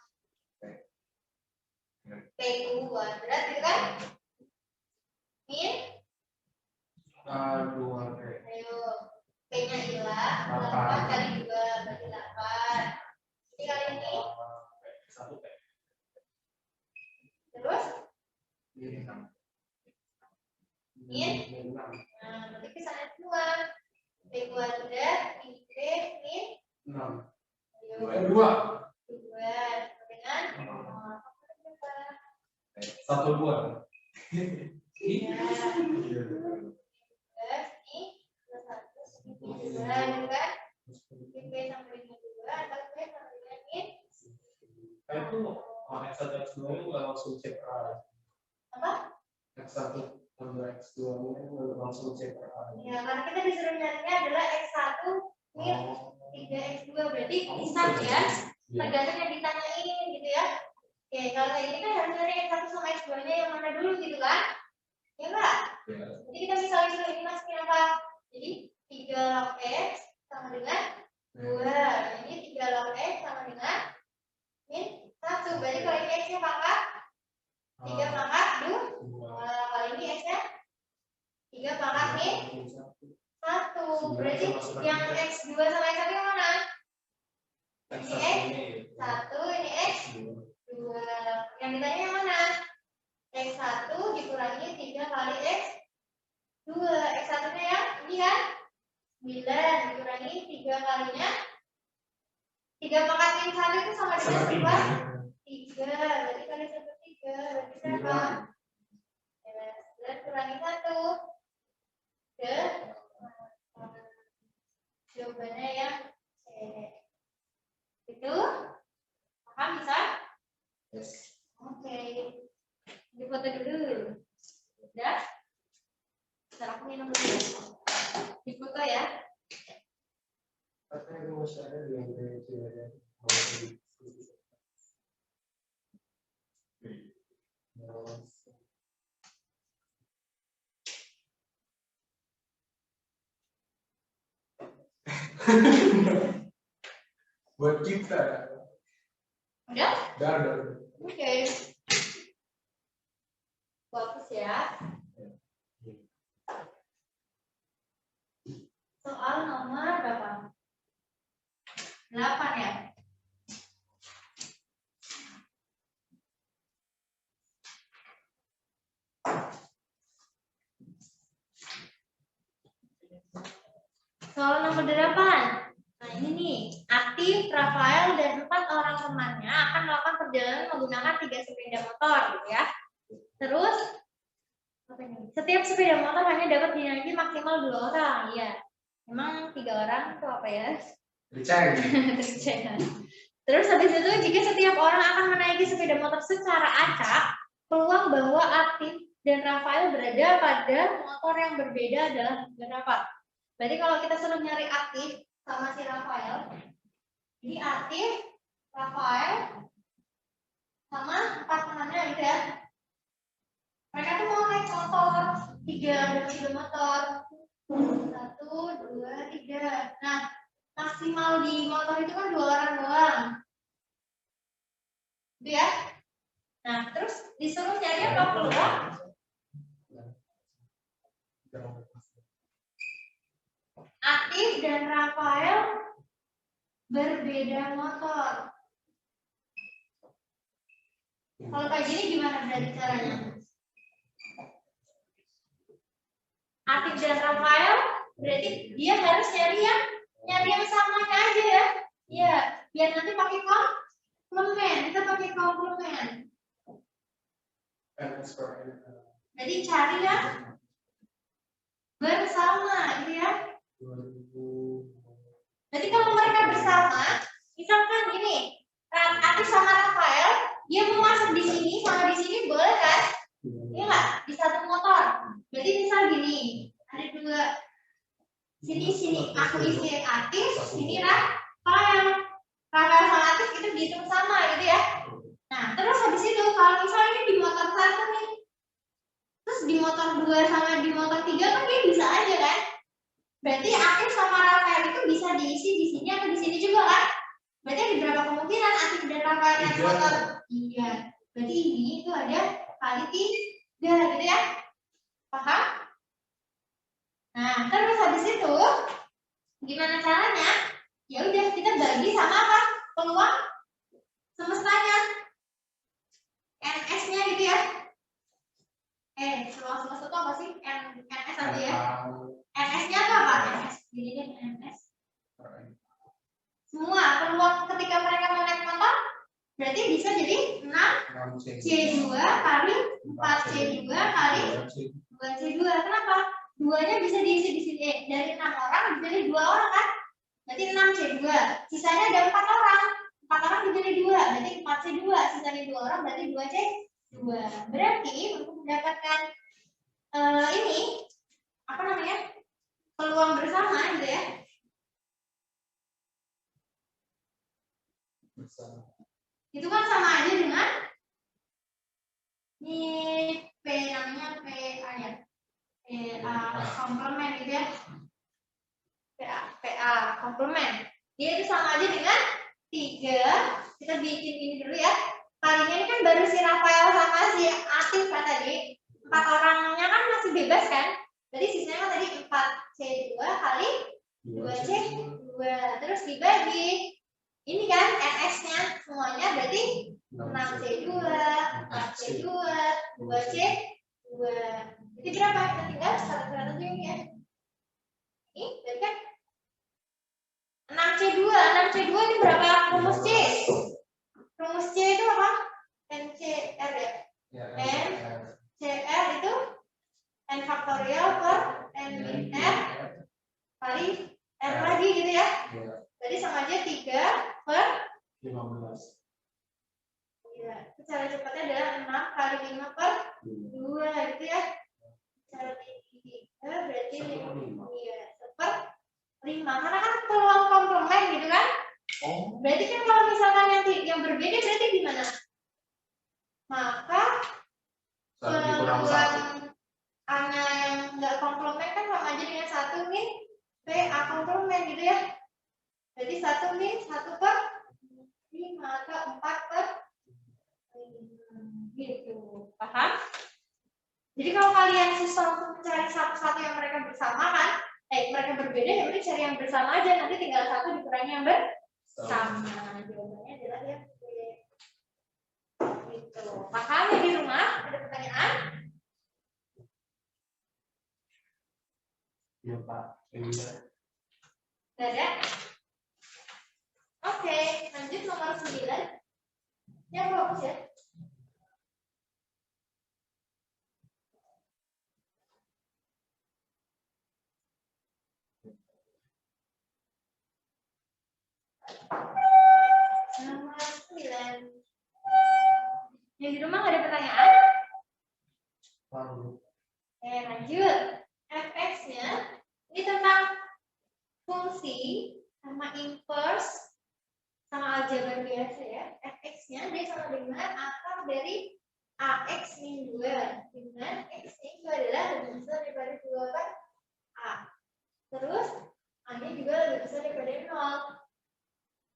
P2 berat gitu kan? Min 2. ayo P-nya hilang 8 kali 2 berarti 8. Jadi kali ini 1 P. terus Min. Nah, berarti kesana semua. P kuadrat min P min 6. ayo 2. 2 dengan 1 2. ya. Ini plus 1 min 2 kan? P sama dengan 2 atau P sama dengan min Itu X1 X2 itu nggak langsung cek A. apa? X1 tambah X2 itu langsung cek A. Ya, karena kita disuruh nyarinya adalah X1 min 3X2 berarti bisa ya. Tergantung yang ditanyain gitu ya. Oke, kalau kayak ini kan harus nyari X1 sama X2-nya yang mana dulu gitu kan? Ya enggak? Jadi kita misalnya dulu ini masukin apa? Jadi 3 log X sama dengan 2. Ini 3 log X sama dengan min 1. Berarti kalau ini X-nya pangkat 3 pangkat 2. Kalau ini X-nya 3 pangkat min 1. Berarti yang X2 sama X1 yang mana? Ini X1, ini X2. Yang ditanya yang mana? X1 dikurangi 3 kali X2. X1-nya yang ini kan? 9 dikurangi 3 kalinya 3 pangkat min 1 itu sama dengan berapa? 3. Berarti kali 1/3 berarti berapa? 9 kurangi 1. Jawabannya yang C. Itu paham bisa? Oke. Di foto dulu. Udah? Sekarang aku minum dulu. Di foto ya. Buat kita. Udah? Udah. Oke. Bagus ya. Soal nomor berapa? 8 ya? Soal nomor 8. Nah, ini nih, Aktif, Rafael, dan 4 orang temannya akan melakukan perjalanan menggunakan 3 sepeda motor, gitu ya. Terus, apa ini? Setiap sepeda motor hanya dapat dinaiki maksimal 2 orang, ya. Emang 3 orang itu apa ya? Terceng. Terus habis itu, jika setiap orang akan menaiki sepeda motor secara acak, peluang bahwa Aktif dan Rafael berada pada motor yang berbeda adalah berapa? Berarti kalau kita suruh nyari Aktif sama si Rafael, ini Aktif, Rafael, sama 4 temannya gitu ya. Mereka tuh mau naik motor 3 motor. 1, 2, 3. Nah, maksimal di motor itu kan 2 orang doang. Gitu ya. Nah, terus disuruh nyari apa peluang? Aktif dan Rafael berbeda motor. Kalau kayak gini gimana berarti caranya? Aktif dan Rafael berarti dia harus nyari yang samanya aja ya. Iya, biar nanti pakai komplement. Kita pakai komplement. Jadi cari yang bersama gitu ya. Jadi kalau mereka bersama, misalkan gini, Aktif sama Rafael, dia mau masuk di sini sama di sini boleh kan? Iya nggak? Di satu motor. Berarti misal gini, ada 2. Sini aku isi Aktif, sini Rafael. Rafael sama Aktif itu dihitung sama gitu ya. Nah, terus habis itu kalau misalnya ini di motor 1 nih, terus di motor 2 sama di motor 3 kan dia bisa aja kan? Berarti Aktif sama Rafael itu bisa diisi di sini atau di sini juga kan? Berarti ada berapa kemungkinan Aktif dan Rafael naik motor? Iya. Berarti ini itu ada kali 3 gitu ya. Paham? Nah, terus habis itu gimana caranya? Ya udah kita bagi sama apa? Peluang semestanya. NS-nya gitu ya. Peluang semesta itu apa sih? NS aja ya. NS-nya apa? NS. Jadi deh NS. Semua peluang ketika mereka mau naik motor berarti bisa jadi 6C2 kali 4C2 kali 2C2. Kenapa? 2-nya bisa diisi di sini. Dari 6 orang bisa jadi 2 orang kan? Berarti 6C2. Sisanya ada 4 orang. 4 orang dibagi 2. Berarti 4C2. Sisanya 2 orang berarti 2C2. Berarti untuk mendapatkan ini apa namanya? Peluang bersama gitu ya. Itu kan sama aja dengan ini P namanya PA ya. PA komplement gitu ya. PA komplement. Dia itu sama aja dengan 3. Kita bikin ini dulu ya. Kalinya ini kan baru si Rafael sama si Aktif kan tadi. 4 orangnya kan masih bebas kan? Jadi sisanya kan tadi 4C2 kali 2C2. Terus dibagi. Ini kan NS-nya semuanya berarti 6C2, 4C2, 2C2. Jadi berapa? Kita tinggal 100 ini ya. Ini berarti kan 6C2. 6C2 ini berapa? Rumus C. Rumus C itu apa? NCR ya? NCR itu N faktorial per N min R kali R lagi gitu ya. Jadi sama aja 3 per 15. Ya, cara cepatnya adalah 6 kali 5 per 2 gitu ya. Cara 3 berarti 5. Iya, per 5. Karena kan peluang komplement gitu kan? Berarti kan kalau misalkan yang berbeda berarti gimana? Maka peluang A-nya yang nggak komplement kan sama aja dengan 1 min PA komplement gitu ya. Jadi 1 min 1 per 5 atau 4 per 5 gitu. Paham? Jadi kalau kalian susah untuk mencari satu-satu yang mereka bersama kan, mereka berbeda ya udah cari yang bersama aja, nanti tinggal 1 dikurangi yang bersama. Jawabannya adalah yang B. Gitu. Paham ya di rumah? Ada pertanyaan? Iya Pak. Tidak ada? Oke, lanjut nomor 9. Ya, bagus ya. Nomor 9. Yang di rumah ada pertanyaan? Oke, lanjut. Fx-nya ini tentang fungsi sama inverse sama aljabar biasa ya. Fx-nya dia sama dengan akar dari ax min 2, dengan x itu adalah lebih besar daripada 2 kan a. Terus a-nya juga lebih besar daripada 0.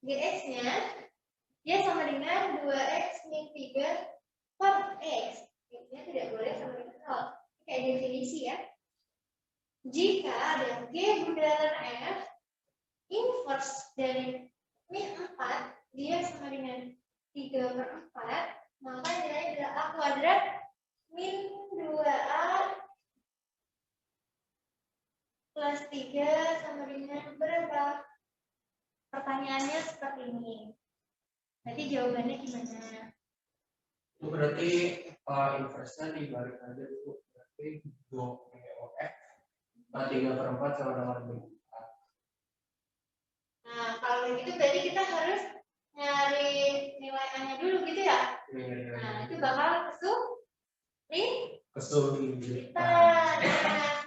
Gx-nya dia sama dengan 2x min 3 per x. X-nya tidak boleh sama dengan 0. Kayak definisi ya. Jika ada G bundaran F inverse dari min 4, dia sama dengan 3 per 4, maka nilainya adalah A kuadrat min 2A plus 3 sama dengan berapa? Pertanyaannya seperti ini. Berarti jawabannya gimana? Itu berarti inverse-nya dibalik aja itu. Berarti 2F 3/4 sama dengan 4. Nah, kalau begitu berarti kita harus nyari nilai A-nya dulu gitu ya? Nah, itu bakal kesulitan. Nah,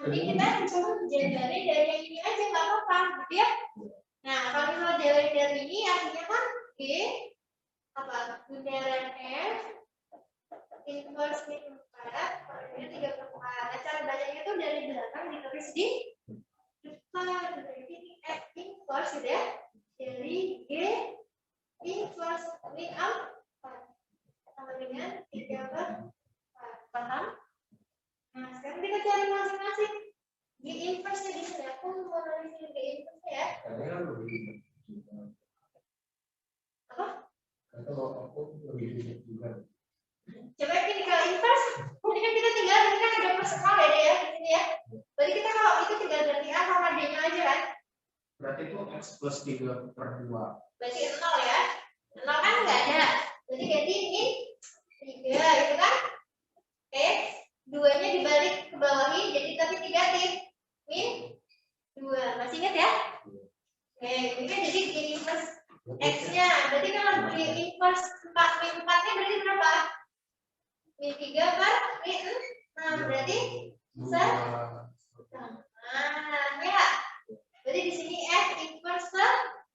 jadi kita jalanin dari yang ini aja nggak apa-apa, gitu ya? Nah, kalau misalnya jalanin dari ini artinya kan G apa? Bundaran F inverse min 4 ini 3/4. Nah, cara bacanya tuh dari belakang ditulis di depan. Jadi F inverse gitu ya. Dari G inverse min 4 sama dengan 3/4. Paham? Nah, sekarang kita cari masing-masing. G inverse-nya di sini aku mau nulis G inverse ya. Apa? Coba ini kalau inverse, ini kan kita tinggal ini kan ada personal ya di sini ya. Berarti kita kalau itu tinggal ganti A sama D-nya aja kan? Berarti itu x plus 3/2. Berarti 0 ya. 0 kan nggak ada. Berarti ganti ini 3 itu kan? X 2-nya dibalik ke bawahi jadi tapi negatif. Min 2. Masih ingat ya? Oke, ini kan jadi G inverse X-nya. Berarti kalau G inverse 4 min 4-nya berarti berapa? Min 3 per min 6. Berarti besar? Nah, ya. Berarti di sini F inverse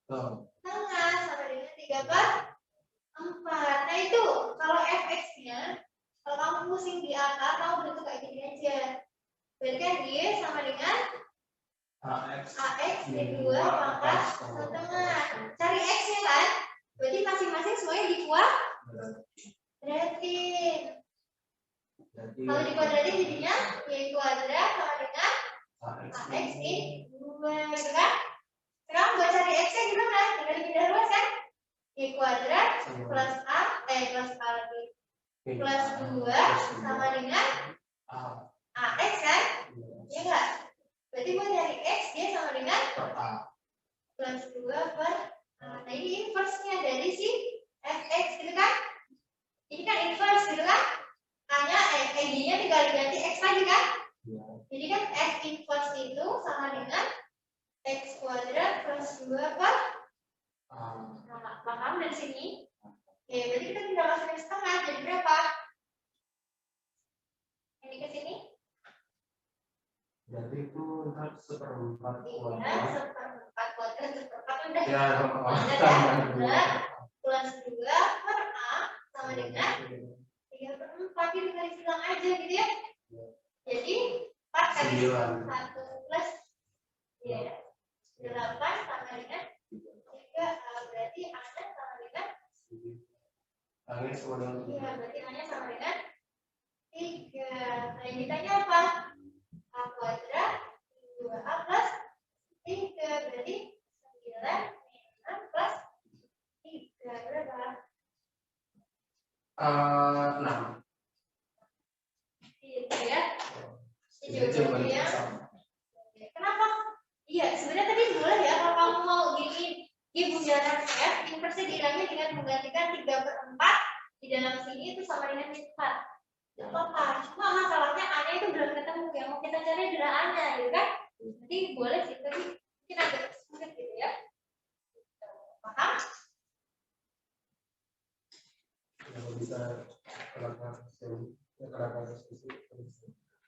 tengah sama dengan 3/4. Nah itu kalau fx-nya, kalau kamu pusing di akar, kamu bentuk kayak gini aja. Berarti kan dia sama dengan ax min 2 pangkat setengah. Cari x-nya kan? Berarti masing-masing semuanya dikuadratin. Kalau dikuadratin jadinya y kuadrat sama dengan ax min 2 gitu kan? Sekarang buat cari x-nya gimana? Tinggal dipindah luas kan? Y kuadrat plus A plus A lagi plus 2 sama dengan AX kan? Iya enggak? Berarti buat cari X dia sama dengan plus 2 per A. Nah ini inverse-nya dari si Fx gitu kan? Ini kan inverse gitu kan? A-nya, D-nya tinggal diganti X lagi kan? Jadi kan F inverse itu sama dengan X kuadrat plus 2 per A. Paham dari sini? Oke, berarti kita tinggal masukin setengah, jadi berapa? Ini ke sini? Berarti itu ntar 1/4 Iya, 1/4 kuadrat, 1/4 udah. Ya, kuadrat plus 2 per A sama dengan 3/4. Ini tinggal disilang aja gitu ya. Jadi 4 kali 1 plus ya 8 sama dengan 3. Berarti A-nya sama dengan A-nya sama dengan 3. iya, berarti A-nya sama dengan 3. Nah, yang ditanya apa? A kuadrat 2A plus 3. Berarti 9 min 6 plus 3. Berapa? 6. Gitu ya. Ini jawabannya Jawabannya. sama. Kenapa? Iya, sebenarnya tadi boleh ya kalau kamu mau gini Ibu jaraknya ya, inversi dihilangkan dengan menggantikan 3/4 di dalam sini itu sama dengan min 4. Tidak apa-apa, cuma masalahnya A-nya itu belum ketemu. Yang mau kita cari adalah A-nya, gitu kan? Jadi boleh sih, tapi mungkin agak sulit gitu ya. Paham? Kalau bisa kerangka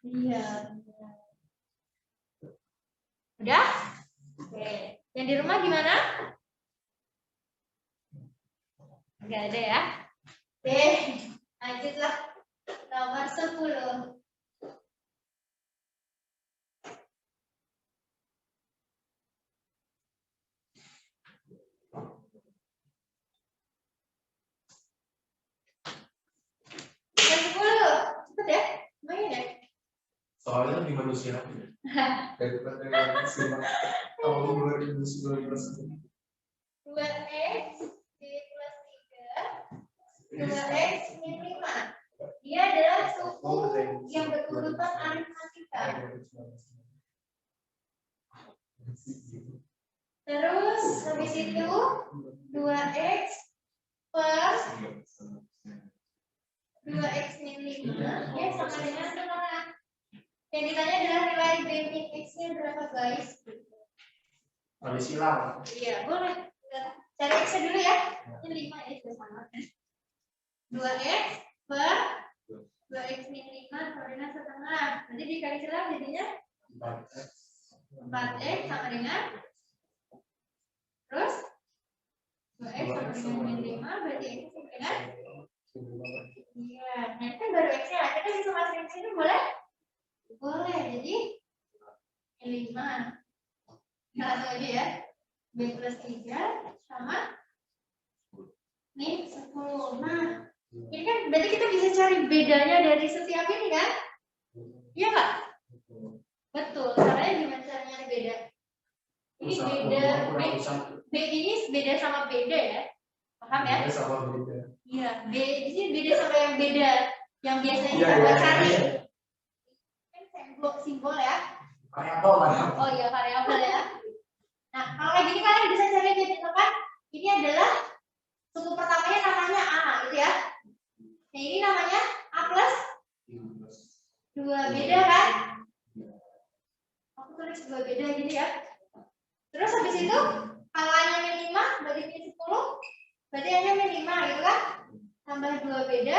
Iya. Udah? Oke. Yang di rumah gimana? Enggak ada ya? Oke, lanjutlah. Nomor 10. Cepet ya, lumayan ya. soalnya lebih manusiawi daripada yang simak tahun 2019. 2x plus 3 2x min 5. Dia adalah suku yang berurutan aritmatika. Terus habis itu 2x plus 2x min 5 ya sama dengan setengah. Yang ditanya adalah nilai b min x-nya berapa guys? Kali silang. Iya boleh. Cari x dulu ya. Ini 5 ya sudah sama. 2x per 2x min 5 sama dengan setengah. Nanti dikali silang jadinya 4x sama dengan terus 2x sama dengan min 5 berarti x sama dengan iya. Nah ini kan baru x-nya. Kita bisa masukin sini boleh? Boleh. Jadi min 5 langsung aja ya. B plus 3 sama min 10. Nah ini kan berarti kita bisa cari bedanya dari setiap ini kan? Iya nggak? Betul. Caranya gimana caranya beda? Ini beda B ini beda sama beda ya. Paham ya? Sama beda. Iya, B di sini beda sama yang beda. Yang biasanya kita buat cari. Kan simbol ya. Variabel lah. Oh iya, variabel ya. Nah, kalau kayak gini kalian bisa cari aja misalkan ini adalah suku pertamanya namanya A gitu ya. Nah, ini namanya A plus 2 beda kan? Aku tulis 2 beda gitu ya. Terus habis itu kalau A-nya min 5 berarti min 10, berarti A-nya min 5 gitu kan? Tambah 2 beda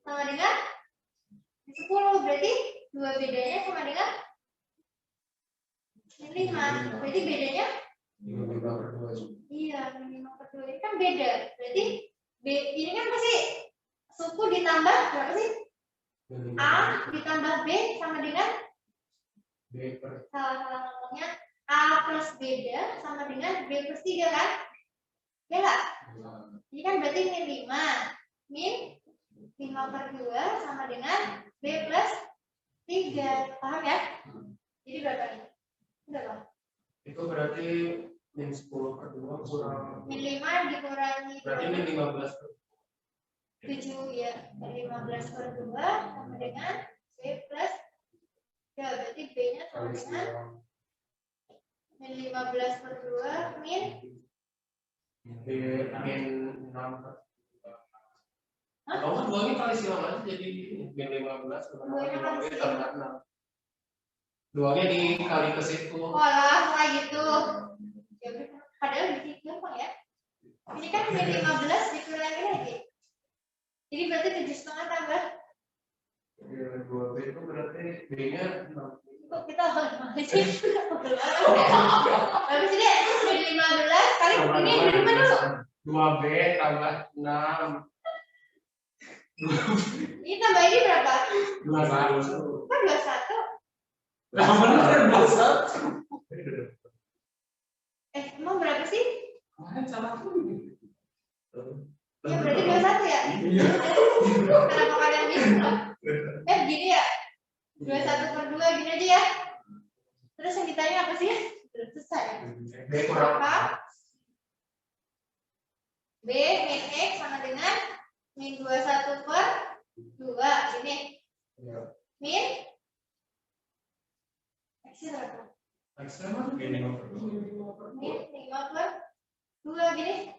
sama dengan min 10, berarti 2 bedanya sama dengan min 5. Berarti bedanya iya, min 5/2 ini kan beda. Berarti B ini kan pasti suku ditambah berapa sih? A ditambah B sama dengan salah ngomongnya A plus beda sama dengan B plus 3 kan? Ya nggak? Ini kan berarti min 5. Min 5/2 sama dengan B plus 3. Paham ya? Jadi berapa ini? Udah Bang? Itu berarti min 10/2 kurang. Min 5 dikurangi Berarti min 15. 7 ya. Min 15/2 sama dengan B plus 3. Berarti B-nya sama dengan min 15/2 min min 6. Kalau duanya kali silang aja jadi min 15 sama 5 tambah 6. Duanya dikali ke situ. Walah, kayak gitu. Ya benar. Padahal bikin gampang ya. Ini kan min 15 dikurangi lagi. Jadi berarti 7,5 tambah. 2B itu berarti B-nya 6. Kok kita hafal sih? Habis ini min 15 kali ini di rumah dulu. 2B tambah 6. Ini tambah ini berapa? 21. Kan 21. Lah benar 21. Emang berapa sih? Kemarin salah aku. Ya berarti 21 ya? Iya. Kenapa kalian bisa? Gini ya? 21/2 gini aja ya? Terus yang ditanya apa sih? Belum selesai. B kurang Apa? B min X sama dengan min 21/2 ini. Min X berapa? X-nya mana? Ini 5/2. Ini 5/2 gini.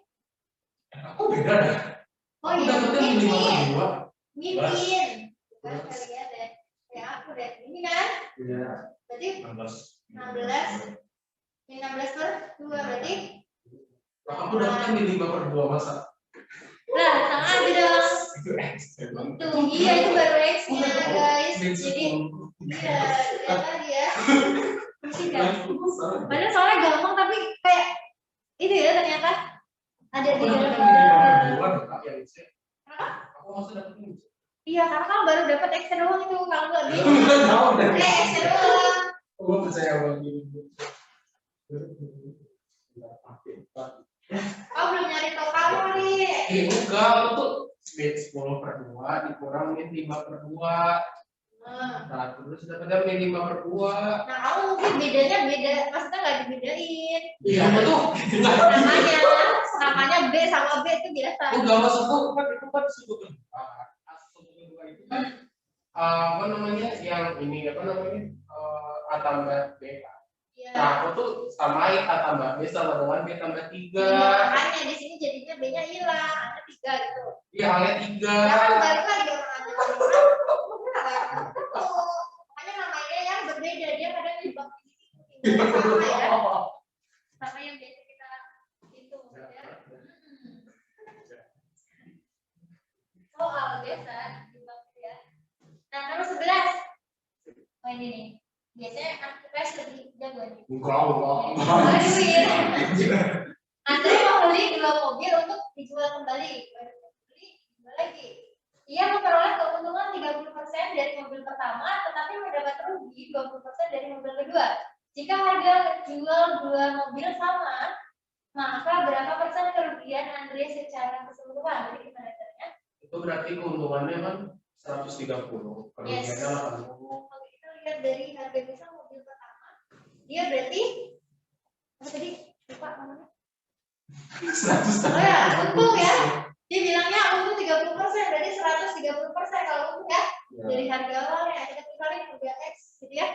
Aku beda dah. Oh iya, dapetnya mimin. 5/2. Mimin. Bukan kali ya deh. Ya aku deh. Ini kan? Iya. Berarti 16. ini 16/2 berarti. Aku dapetnya di 5/2 masa. Nah, sama aja dong. Itu X. Tuh, iya itu baru X-nya guys. Jadi iya, lihat tadi ya. Bersih kan? Padahal soalnya gampang tapi kayak itu ya ternyata ada Aku di dapetnya dalam. di 5/2 Kak, yang X. Kenapa? Aku masih dapetnya X. Iya, karena kan baru dapat X doang itu kalau nggak Iya, gitu. tahu deh. X doang. Gua percaya sama gini. Oh belum nyari total nih. Enggak, aku tuh 10/2 dikurangin 5/2. Nah, terus dapetnya min 5/2. Nah kamu mungkin bedanya beda, maksudnya nggak dibedain. Iya, betul. Namanya B sama B itu biasa. Enggak, maksudku kan itu kan sudut kedua. Sudut kedua itu kan apa namanya yang ini apa namanya A tambah B kan. Iya. Nah, aku tuh samain A tambah B sama dengan B tambah 3. Makanya di sini jadinya B-nya hilang, ada 3 gitu. Iya, hanya 3. Ya kan baru kali orang ada makanya namanya yang berbeda, dia kadang di bab ini sama ya. Sama yang biasa kita hitung ya. Soal biasa di bab ya. Nah, nomor 11. Oh ini nih. Biasanya anak IPS lebih jago nih. Enggak. Andre mau beli 2 mobil untuk dijual kembali. Beli jual lagi. Ia memperoleh keuntungan 30% dari mobil pertama, tetapi mendapat rugi 20% dari mobil kedua. Jika harga jual 2 mobil sama, maka berapa persen kerugian Andre secara keseluruhan? Jadi gimana caranya? Itu berarti keuntungannya kan 130, kerugiannya 80. Kalau kita lihat dari harga misal mobil pertama, dia berarti apa tadi? Lupa namanya. 100. Oh ya, untung ya. Dia bilangnya untung 30%, berarti 130% kalau untung ya. Dari harga awal ya kita kembali harga X gitu ya.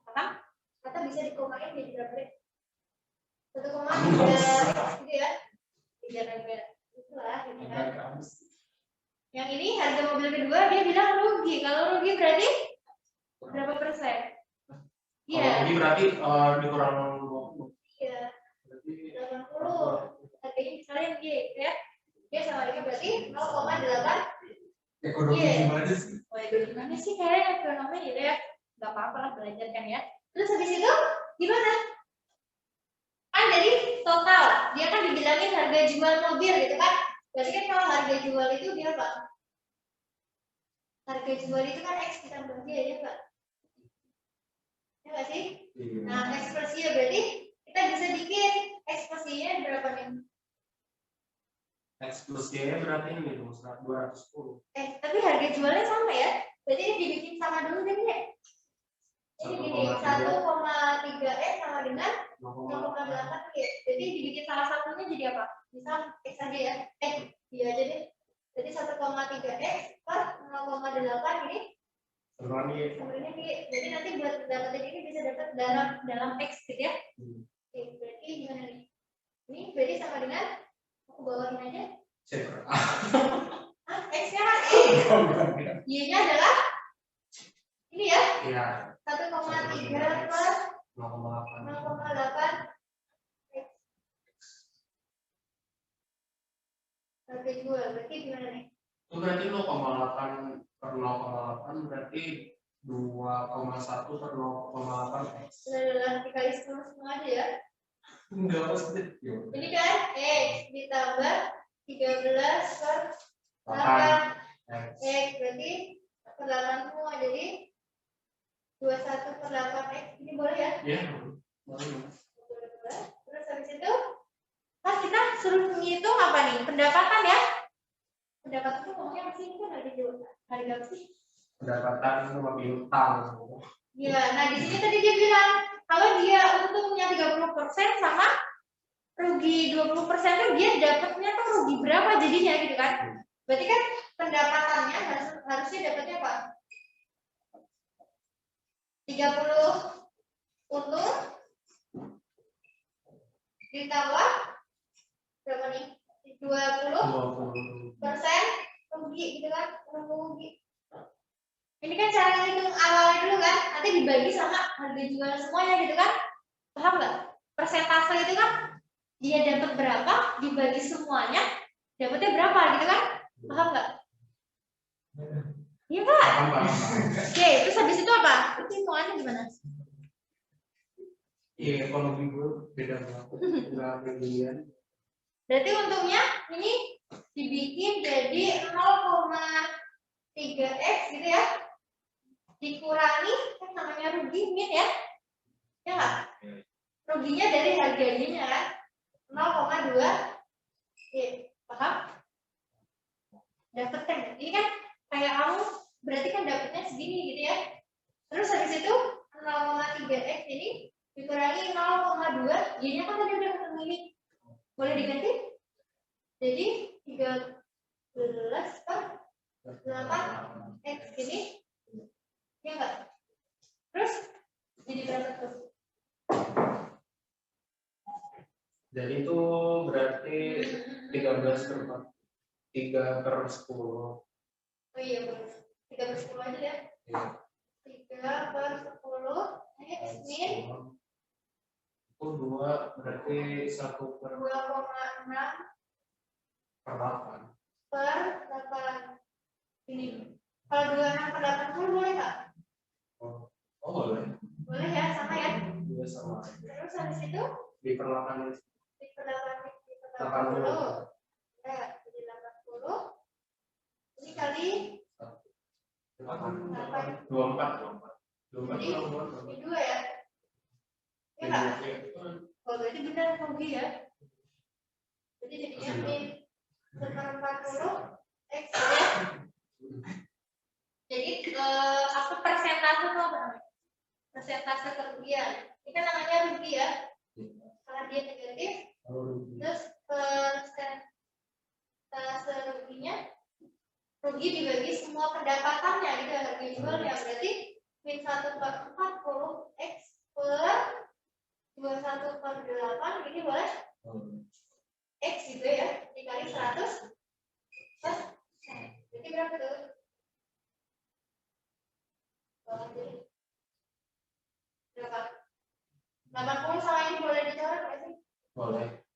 Apa? Atau bisa dikurangi jadi berapa? 1,3 gitu ya. 3 harga itulah gitu kan. Yang ini harga mobil kedua dia bilang rugi. Kalau rugi berarti berapa persen? Iya. Kalau rugi berarti dikurang 20. Iya. Berarti 80. Harganya misalnya G ya. Dia sama dengan berarti 0,8. Ekonomi gimana sih? Oh, gimana sih kayaknya ekonomi gitu ya. Gak apa-apa lah belajar kan ya. Terus habis itu gimana? Kan jadi total. Dia kan dibilangin harga jual mobil gitu kan. Berarti kan kalau harga jual itu dia apa? Harga jual itu kan X ditambah G ya Pak? Ya nggak sih? Nah ekspresinya berarti kita bisa bikin ekspresinya berapa nih? Ekspresinya berarti ini dong 210. Tapi harga jualnya sama ya? Berarti ini dibikin sama dulu kan ya? Ini gini 1,3X sama dengan 0,8 G. Jadi dibikin salah satunya jadi apa? Misal X aja ya. Iya aja deh. Jadi 1,3X per 0,8 ini sebenarnya G. Jadi nanti buat dapetin ini bisa dapat dalam X gitu ya. Oke, berarti gimana nih? Ini berarti sama dengan aku bawain aja. X-nya kan Y-nya adalah ini ya? Iya. 1,3 per 0,8 X. Harga jual, berarti gimana nih? Itu berarti 0,8 per 0,8 berarti 2,1 per 0,8 X. Sudah dikali setengah aja ya. Enggak pasti. Ini kan X ditambah 13 per 8 X berarti per 8 semua jadi 21 per 8 X ini boleh ya? Iya. Boleh. Terus habis itu pas kita suruh menghitung apa nih? Pendapatan ya? Pendapatan itu ngomongnya apa sih? Ini kan harga apa sih? Pendapatan sama bintang. Ya, nah di sini tadi dia bilang kalau dia untungnya 30% sama rugi 20% tuh dia dapatnya tuh rugi berapa jadinya gitu kan? Berarti kan pendapatannya harusnya dapatnya apa? 30 untung ditambah berapa nih? 20% rugi gitu kan? Rugi. Ini kan cara ngitung awalnya dulu kan, nanti dibagi sama harga jual semuanya gitu kan? Paham nggak? Persentase itu kan dia dapat berapa dibagi semuanya dapatnya berapa gitu kan? Paham nggak? Iya Pak. Oke, terus habis itu apa? Itu hitungannya gimana? Iya, kalau gue beda banget. Nggak pilihan. Berarti untungnya ini dibikin jadi 0,3x gitu ya. Dikurangi kan namanya rugi min ya. Ya nggak? Ruginya dari harganya kan 0,2. Oke, paham? Dapat kan? Ini kan kayak kamu berarti kan dapatnya segini gitu ya. Terus habis itu 0,3x ini dikurangi 0,2, jadinya kan tadi udah ketemu ini. Boleh diganti? Jadi 13 per 8x ini ya enggak? Terus jadi berapa tuh? Jadi itu berarti 13 per 3 per 10. Oh iya boleh. 3 per 10 aja ya. Iya. 3 per 10 x min Itu 2 berarti 1 per 2,6 per 8. per 8 ini. Kalau 26 per 80 boleh nggak? Oh, boleh. Boleh ya, sama ya. Iya sama. Terus habis itu Di per 8 di per 80. Ya, jadi 80. Ini kali 24. 24. jadi ini 2 ya. Ya nggak? Oh, berarti benar rugi ya. Jadi jadinya min seperempat 40 x ya. Jadi apa persentase itu apa namanya? Persentase kerugian. Ini kan namanya rugi ya. Karena dia negatif. Terus persentase ruginya rugi dibagi semua pendapatannya gitu harga jualnya berarti min 1 per 40 x per 21 per 8 ini boleh x gitu ya dikali 100 jadi berapa tuh? Berapa? 80 sama ini boleh dicoret nggak sih? Boleh.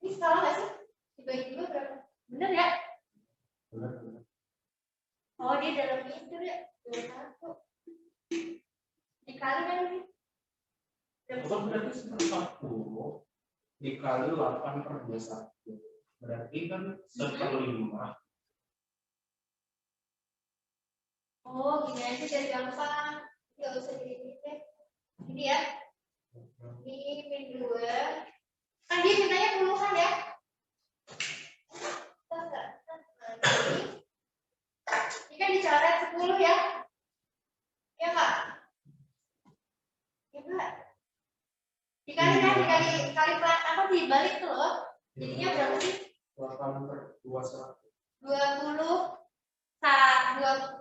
Ini salah nggak sih? Dibagi juga berapa? Bener ya? Benar. Oh dia dalamnya itu ya 21 dikali kan ini? Itu berarti 40 dikali 8 per 21. Berarti kan 1/5. Oh gini aja biar gampang, nggak usah gini deh. Ini ya, ini min 2. Kan dia mintanya puluhan ya. Ini kan dicoret 10 ya. Ya Kak? Ya Kak? Dikali kan, dikali apa dibalik tuh loh. Jadinya berapa sih? 8 per 21. 20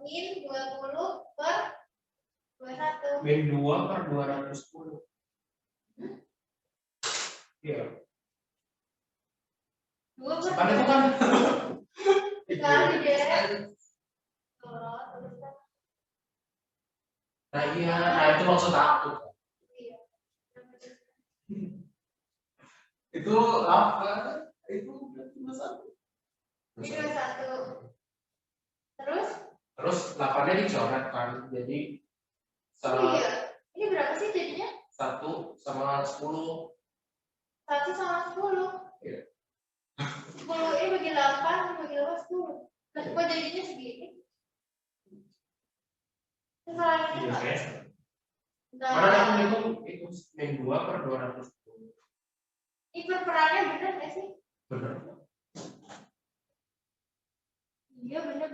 min 20 per 21. Min 2 per 210. Iya. 2 per Kan itu kan. dikali deh. Oh, terus kan. Nah iya, nah itu maksud aku. Iya. Itu apa? Itu cuma 1. Ini 21. Terus 8-nya dicoret kan, jadi Oh iya, ini berapa sih jadinya? 1 sama 10. 1 sama 10. Iya. 10 ini bagi 8, bagi 8 10. Nah, kok jadinya segini? Kesalahan ini Iya, nggak? kan? Mana yang itu min 2 per 210. Ini perperannya bener nggak sih? Benar. Iya bener.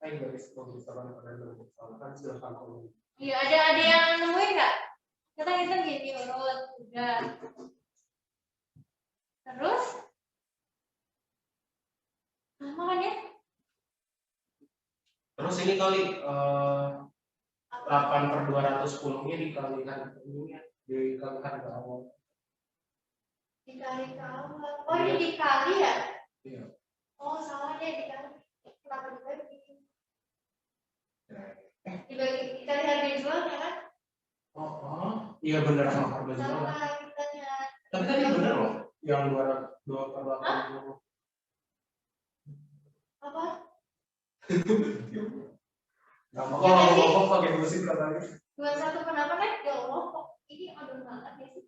Hai guys, kalau misalkan kalian bermasalah silahkan komen. Iya ada yang nemuin nggak? Kita hitung gini urut udah. Terus? Sama kan ya? Terus ini kali 8 per 210-nya dikalikan ini dikali harga awal. Dikali ke awal. Oh, ini dikali ya? Iya. Oh, salah deh dikali. Kenapa dibagi? Dikali harga jualnya kan? Iya benar sama harga jual. Salah kitanya. Tapi tadi benar loh, yang 280. Apa? Gak apa-apa pakai musik katanya. 21 kenapa nih? Ya Allah, kok ini aduh banget ya sih.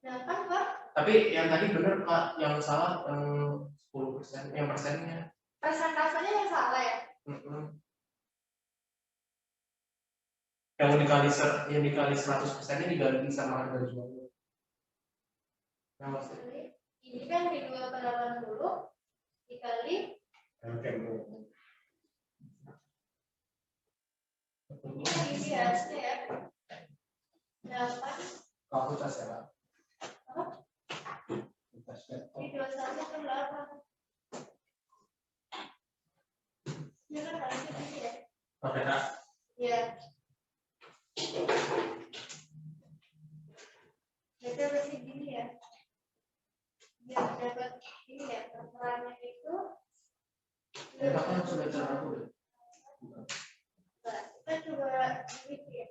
8 Pak. Tapi yang tadi benar Kak, yang salah 10%, yang persennya. Persentasenya yang salah ya? Yang dikali 100%-nya diganti sama harga jualnya. Nah, maksudnya? Ini kan di 2/80 dikali. Oke. Ini harusnya ya. 8. Kamu tas ya? Apa? Ini 21 ke 8. Ini kan harusnya ini ya. Oke Kak. Iya. Jadi harus gini ya. Biar dapat ini ya, perperannya itu. Ya Kak sudah cara aku deh. Kita coba ini ya.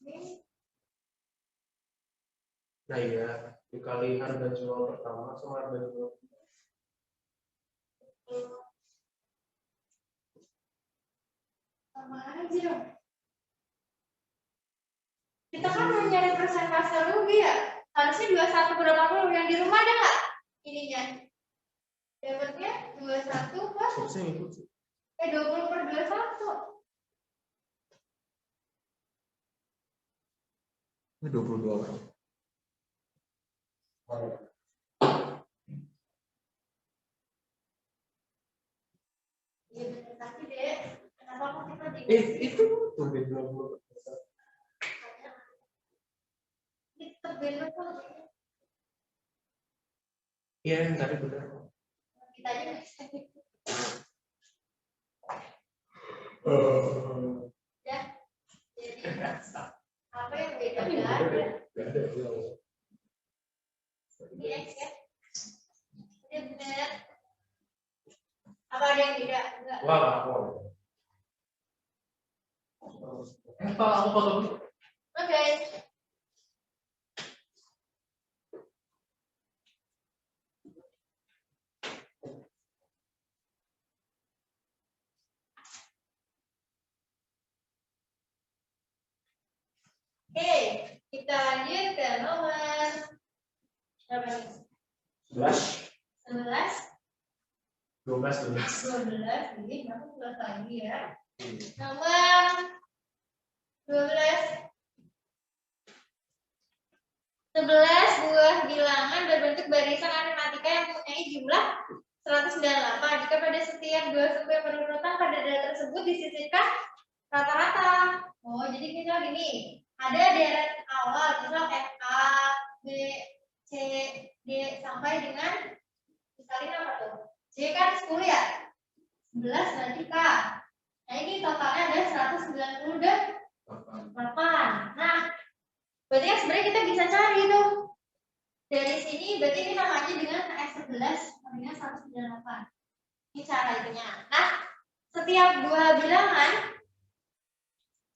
Ini. Nah iya, dikali harga jual pertama sama harga jual. Sama aja dong. Kita kan mau nyari persentase rugi ya. Harusnya 21/80 yang di rumah ada nggak ininya? Dapatnya 21 Pak. Harusnya ikut sih. 20/21. Ini 22 orang. Iya benar tadi deh. Kenapa kok kita di? Itu tuh di 20. Kita benar kok. Iya yang tadi benar. Kita aja nggak bisa. Ya. Jadi apa yang beda nggak ada. Ini X ya. Ini benar. Apa ada yang beda? Enggak. Wah, aku. Pak, aku foto dulu. Oke. Oke, kita lanjut ke nomor berapa nih? 11. 11, 12. 12, jadi masuk 11 lagi ya. Nomor 12. 11 buah bilangan berbentuk barisan aritmatika yang mempunyai jumlah 198 jika pada setiap dua suku yang berurutan pada data tersebut disisipkan rata-rata. Oh, jadi kita gini, ada deret awal, misal FA, B, C, D sampai dengan misalnya apa tuh? C kan 10 ya? 11 berarti K. Nah, ini totalnya ada 198. Nah, berarti kan sebenarnya kita bisa cari tuh. Dari sini berarti ini namanya dengan X11 dengan 198. Ini cara itunya. Nah, setiap dua bilangan,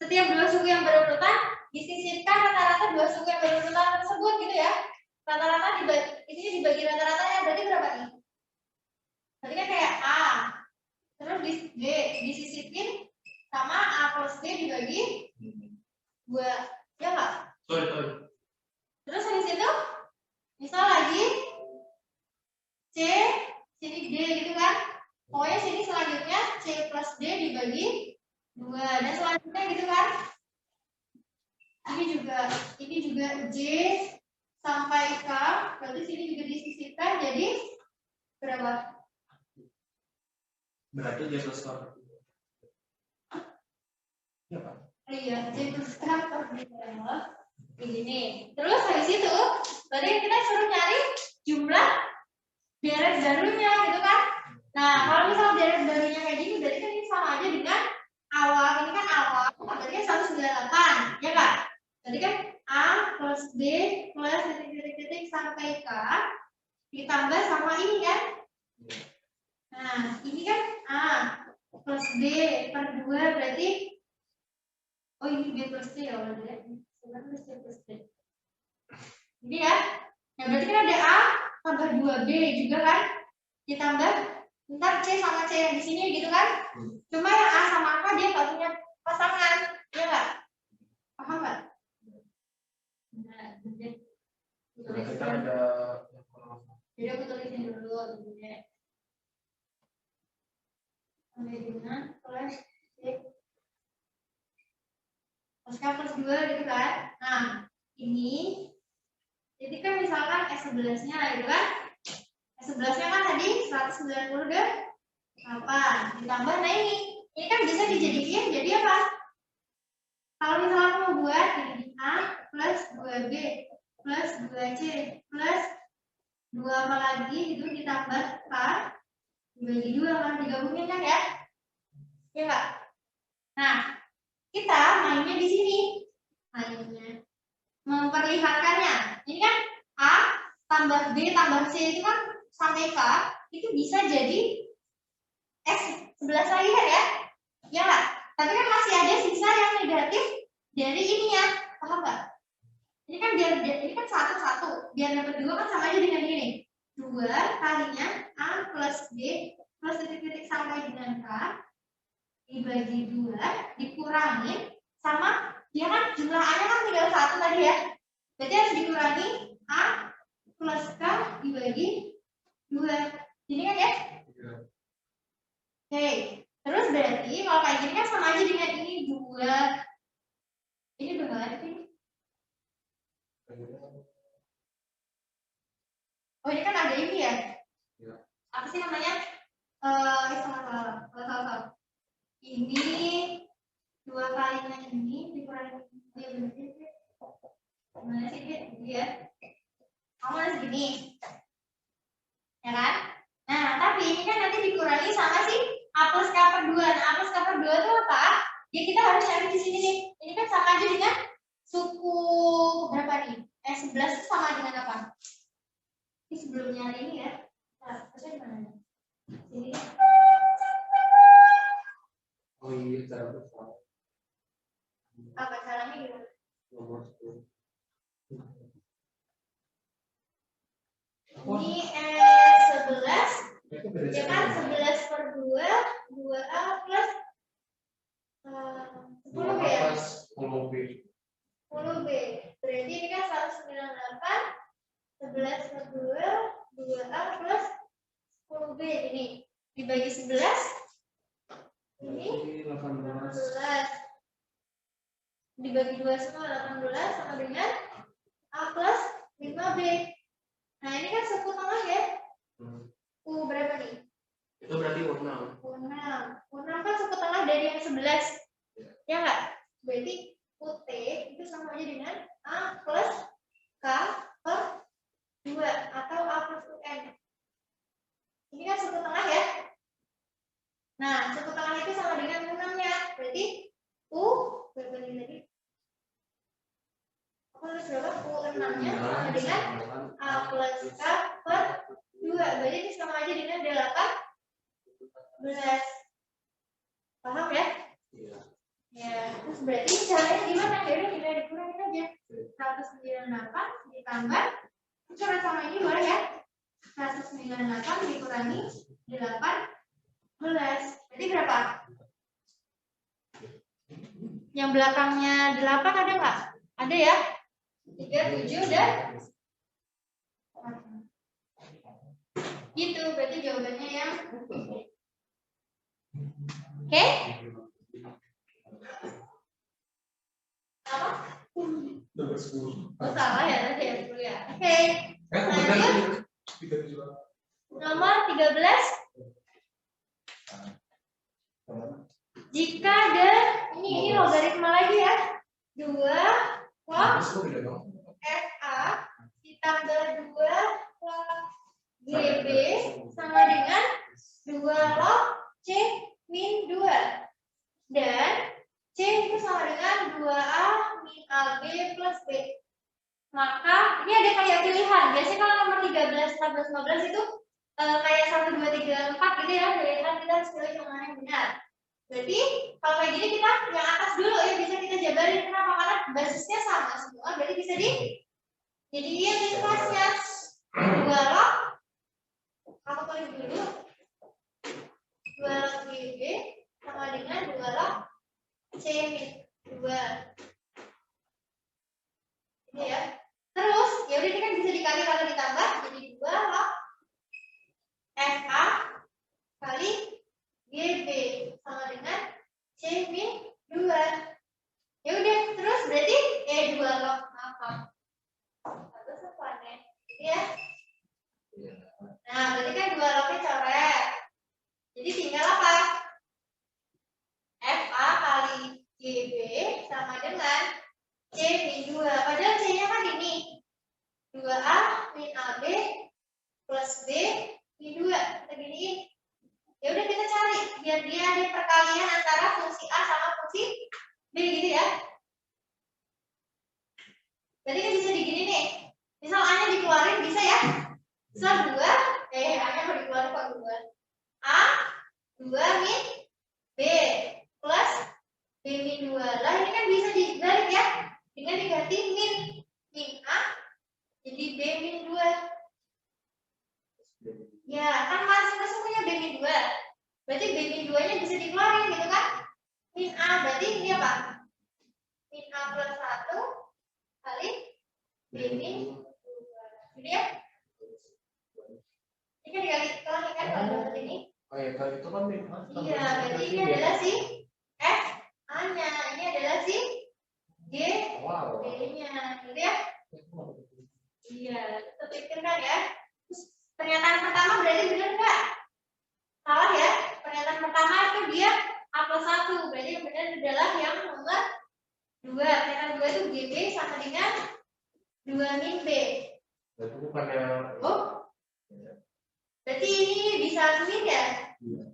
setiap dua suku yang berurutan disisipkan rata-rata dua suku yang berurutan tersebut gitu ya. Rata-rata ini dibagi rata-ratanya berarti berapa nih? Berarti kan kayak A. Terus D disisipin sama A plus D dibagi 2. Ya nggak? Sorry. Terus habis itu misal lagi C sini D gitu kan. Pokoknya sini selanjutnya C plus D dibagi 2 dan selanjutnya gitu kan. Ini juga J sampai K, berarti sini juga disisipkan jadi berapa? Berarti dia selesai. Ya, Pak. Iya, J plus K per begini. Terus habis itu, berarti kita suruh nyari jumlah deret barunya gitu kan. Nah, kalau misal deret barunya kayak gini, berarti kan ini sama aja dengan awal. Ini kan awal, berarti kan 198, ya kan? Berarti kan A plus B plus titik-titik sampai K ditambah sama ini kan. Nah, ini kan A plus B per 2 berarti, oh ini B plus C ya udah ya. Sebenarnya C plus D. Jadi ya, nah berarti kan ada A tambah 2B juga kan, ditambah ntar C sama C yang di sini gitu kan. Cuma yang A sama K dia nggak punya pasangan, ya nggak? Paham nggak? Nah, Kita ada. jadi aku tulisin dulu ya. Sampai dengan plus C plus K plus 2 gitu kan. Nah, ini jadi kan misalkan S11-nya gitu kan. S11-nya kan tadi 198 ditambah, nah ini kan bisa dijadikan jadi apa? Kalau misalkan mau buat jadi A plus 2B plus 2C plus 2 apa lagi itu ditambah K dibagi 2 kan, digabungin kan ya? Ya enggak? Nah, kita mainnya di sini. Mainnya memperlihatkannya. Ini kan A tambah B tambah C itu kan sampai K itu bisa jadi S11 lagi kan ya? Ya enggak? Tapi kan masih ada sisa yang negatif dari ininya. Paham nggak? Ini kan biar ini kan satu biar dapat 2 kan sama aja dengan ini. 2 kalinya A plus B plus titik-titik sampai dengan K dibagi 2 dikurangin sama dia kan jumlah A-nya kan tinggal 1 tadi ya. Berarti harus dikurangi A plus K dibagi 2. Ini kan ya? Oke. Terus berarti kalau kayak gini kan sama aja dengan ini 2. Ini udah nggak ada ini. Oh ini kan ada ini ya? Apa sih namanya? Salah. Ini 2 kalinya ini dikurangi. Oh ya benar sih. Gimana sih dia? Kamu harus gini. Ya kan? Nah, tapi ini kan nanti dikurangi sama si A plus K per 2. Nah, A plus K per 2 itu apa? Ya kita harus cari di sini nih. Ini kan sama aja dengan suku berapa nih? S11 itu sama dengan apa? Ini sebelum nyari ini ya. Nah, terusnya gimana? Sini. Oh iya, cara bersalah. Apa caranya gimana? Nomor 10. Ini S11 ya kan 11 per 2 2A plus 10 B ya? 10B. 10B berarti ini kan 198 11 per 2 2A plus 10B ini dibagi 11 ini 18 dibagi 2 semua 18 sama dengan A plus 5B. Nah ini kan suku tengah ya. Berapa nih? Itu berarti U6. U6 kan suku tengah dari yang 11. Ya enggak? Berarti UT itu sama aja dengan A plus K per 2 atau A plus UN. Ini kan suku tengah ya. Nah, suku tengah itu sama dengan U6-nya. Berarti U berapa ini tadi? Aku tulis berapa? U6-nya sama dengan A plus K per 2. Berarti ini sama aja dengan 18. Paham ya? Iya. Ya, terus berarti caranya gimana? Ya udah dikurangin aja. 198 ditambah coret sama ini boleh ya? 198 dikurangi 18. Berarti berapa? Yang belakangnya 8 ada nggak? Ada ya? 3, 7 dan gitu, berarti jawabannya yang oke? Apa? Nomor 10. Oh salah ya tadi ya 10 ya. Oke. Lanjut. Nomor 13. Jika ada ini logaritma lagi ya. 2 cos FA ditambah 2 cos GB sama dengan 2 log C min 2. Dan C itu sama dengan 2A min AB plus B. maka ini ada kayak pilihan. Biasanya kalau nomor 13, 14, 15 itu kayak 1, 2, 3, 4 gitu ya. Pilihan kita harus pilih yang mana yang benar. Berarti kalau kayak gini kita yang atas dulu ya bisa kita jabarin. Kenapa? Karena basisnya sama semua. Berarti bisa jadiin kelasnya 2 log. Aku tulis dulu 2 log GB sama dengan 2 log C min 2. Ini ya. Terus ya udah ini kan bisa dikali kalau ditambah jadi 2 log FA kali GB sama dengan C min 2. Ya udah, terus berarti 2 log apa? Terus apa nih? Ya. Nah, berarti kan 2 lognya coret. Jadi tinggal apa? FA kali GB sama dengan C min 2. Padahal C-nya kan ini 2A min AB plus B min 2. Kita giniin. Ya udah kita cari biar dia ada perkalian antara fungsi A sama fungsi B gitu ya. Berarti kan bisa digini nih. Misal A-nya dikeluarin bisa ya. Misal 2, A-nya mau dikeluarin kok 2. A 2 min B plus B min 2. Lah ini kan bisa dibalik ya. Dengan diganti min A jadi B min 2. Ya, kan masing-masing punya B min 2. Berarti B min 2-nya bisa dikeluarin gitu kan? Min A berarti ini apa? Min A plus 1 kali B min 2. Gitu ya? Ini kan dikali kelas kan kalau seperti ini. Oh ya, kalau itu kan min A. Iya, berarti ini adalah si F A-nya. Ini adalah si G B-nya. Gitu ya? Iya, kita pikirkan ya. Pernyataan pertama berarti benar nggak? Salah ya. Pernyataan pertama itu dia A plus 1. Berarti yang benar adalah yang nomor 2. Pernyataan 2 itu GB sama dengan 2 min B. Berarti bukannya. Oh. Berarti ini bisa min ya? Iya.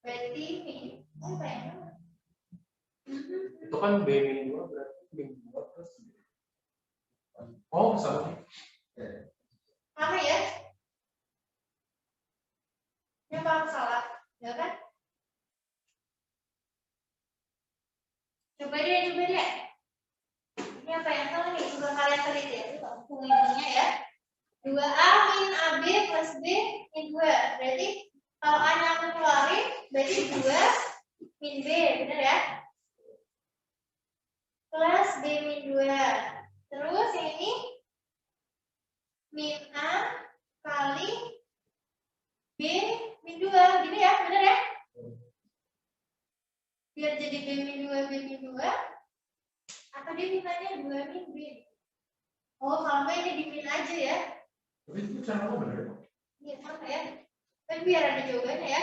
Berarti min. Apa ya? Itu kan B min 2 berarti min 2 plus. Oh, sama. Sama ya? Ini kalau salah, ya kan? Coba deh. Ini apa yang salah nih? Coba kalian teliti ya. Ujungnya ya. 2A min AB plus B min 2. Berarti kalau A-nya aku keluarin, berarti 2 min B, benar ya? Plus B min 2. Terus yang ini min A kali B min 2, gini ya, benar ya? Biar jadi B min 2, B min 2. Atau dia mintanya 2 min B. Oh, kalau ini di min aja ya. Tapi itu cara apa benar? Iya, sama ya. Kan biar ada jawabannya ya.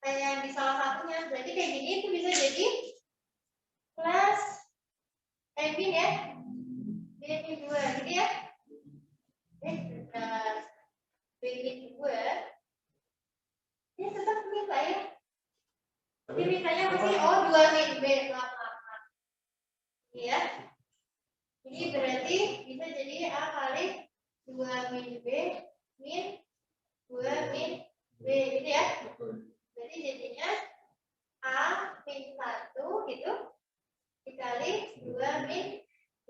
Kayak yang di salah satunya. Berarti kayak gini itu bisa jadi plus min ya. B min 2, gitu ya. Nah, B min 2. Ini tetap min lah ya. Ini mintanya apa sih? Oh, 2 min B. Iya. Ini berarti bisa jadi A kali 2 min B min 2 min B. Gitu ya. Berarti jadinya A min 1 gitu dikali 2 min B.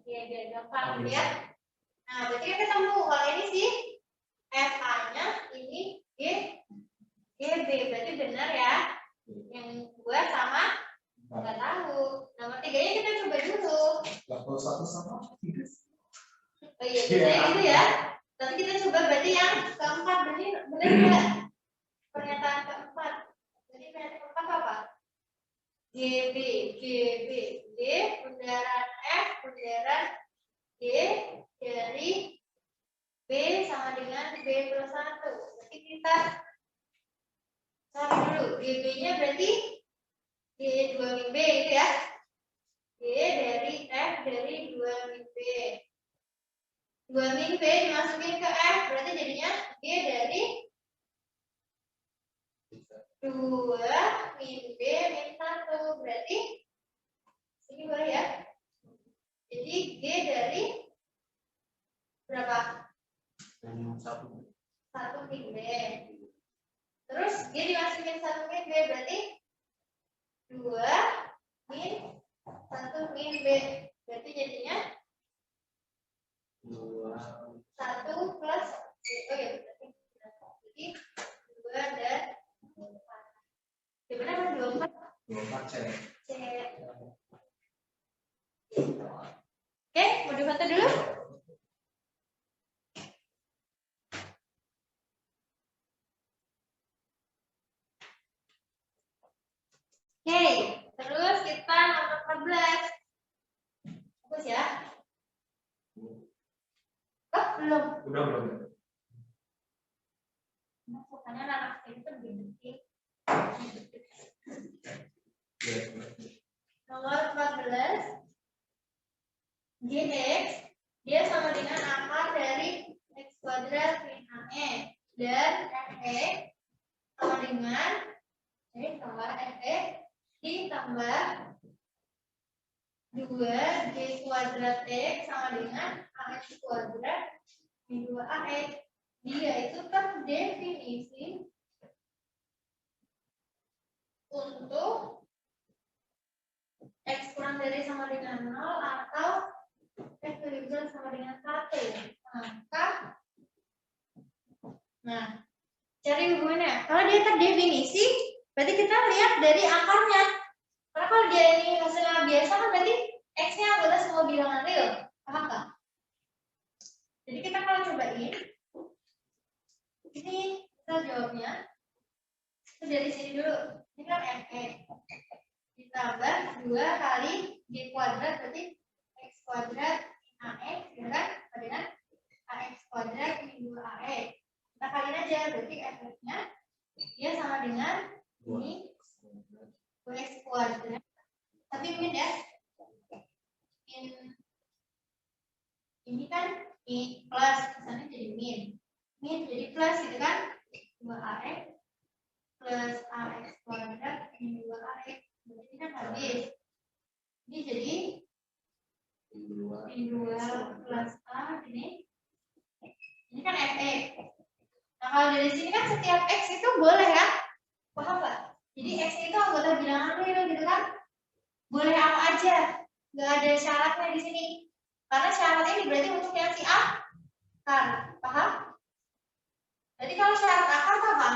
Ya, biar gampang ya. Nah, berarti kan ketemu. Kalau ini sih FA-nya ini GB. Berarti benar ya. Yang 2 sama nggak tahu. Nomor 3-nya kita coba dulu. Kalau 1 sama 3. Oh iya, biasanya gitu ya. Tapi kita coba berarti yang keempat. Berarti benar nggak? Pernyataan keempat. Jadi pernyataan keempat apa? GB, G, bundaran F, bundaran G dari B sama dengan B plus 1. Berarti kita cari dulu. GB-nya berarti G 2 min B gitu ya. G dari F dari 2 min B. 2 min B dimasukin ke F, berarti jadinya G dari 2 min B min 1. Berarti ini boleh ya. Jadi G min B, berarti 2 min 1 min B, berarti jadinya 1 plus B. Oh ya, berarti 2 dan 4. Ya benar kan 24? 24 C. C. Oke, mau dibantu dulu? Oke, terus kita nomor 14. Fokus ya. Oh, belum. Belum. Makanya anak itu begini. Nomor 14. Gx dia sama dengan akar dari x kuadrat min AE dan Fe sama dengan tambah Fe ditambah 2 G kuadrat X sama dengan AX kuadrat min 2 AX. Dia itu terdefinisi untuk X kurang dari sama dengan 0 atau X lebih besar sama dengan 1. Maka, nah, cari hubungannya. Kalau dia terdefinisi, berarti kita lihat dari akarnya. Karena kalau dia ini hasilnya biasa kan berarti X-nya adalah semua bilangan real. Paham nggak? Jadi kita kalau cobain, ini kita jawabnya itu dari sini dulu. Ini kan Fe ditambah 2 kali G kuadrat berarti X kuadrat AX dengan AX kuadrat min 2 AX. Kita kaliin aja, berarti F-nya dia sama dengan ini 2X kuadrat, tapi min ya, min ini kan I plus, misalnya jadi min jadi plus gitu kan, 2AX plus AX kuadrat min 2AX, berarti kan habis. Ini jadi min 2 plus A ini kan Fe. Nah kalau dari sini kan setiap X itu boleh kan, paham nggak? Jadi X itu anggota bilangan real gitu kan, boleh apa aja, nggak ada syaratnya di sini. Karena syaratnya ini berarti untuk yang si akar, paham? Jadi kalau syarat akar apa?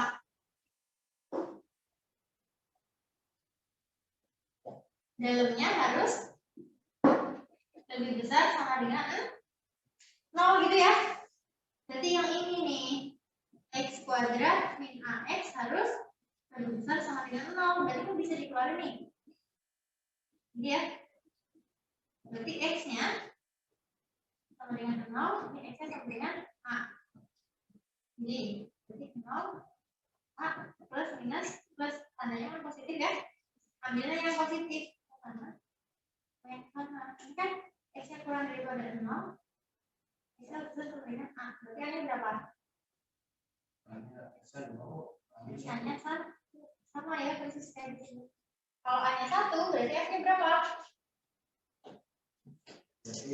Dalamnya harus lebih besar sama dengan 0 gitu ya. Berarti yang ini nih, X kuadrat min AX harus lebih besar sama dengan 0. Berarti kan bisa dikeluarin nih. Ini ya. Berarti X-nya sama dengan 0, ini X-nya sama dengan A. Ini, berarti 0, A, plus minus, plus tandanya kan positif ya. Ambilnya yang positif. Yang mana? Ini kan X-nya kurang daripada 0, X-nya besar sama dengan A. Berarti A-nya berapa? A-nya sama ya, persis kayak di sini. Kalau A-nya 1, berarti F-nya berapa? Berarti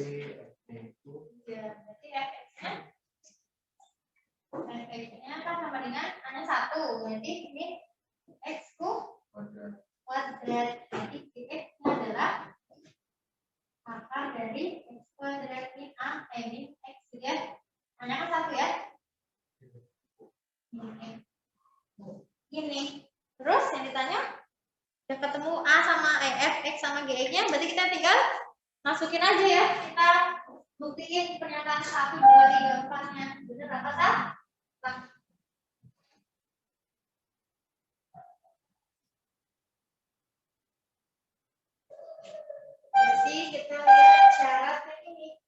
F-nya kan sama dengan A-nya 1. Berarti ini X kuadrat. Jadi X-nya adalah akar dari X kuadrat min A min X ya. A-nya kan 1 ya. Ini. Terus yang ditanya udah ketemu A sama F, X sama GX-nya, berarti kita tinggal masukin aja ya. Kita buktiin pernyataan 1, 2, 3, 4-nya. Benar apa salah? Jadi kita lihat syaratnya ini.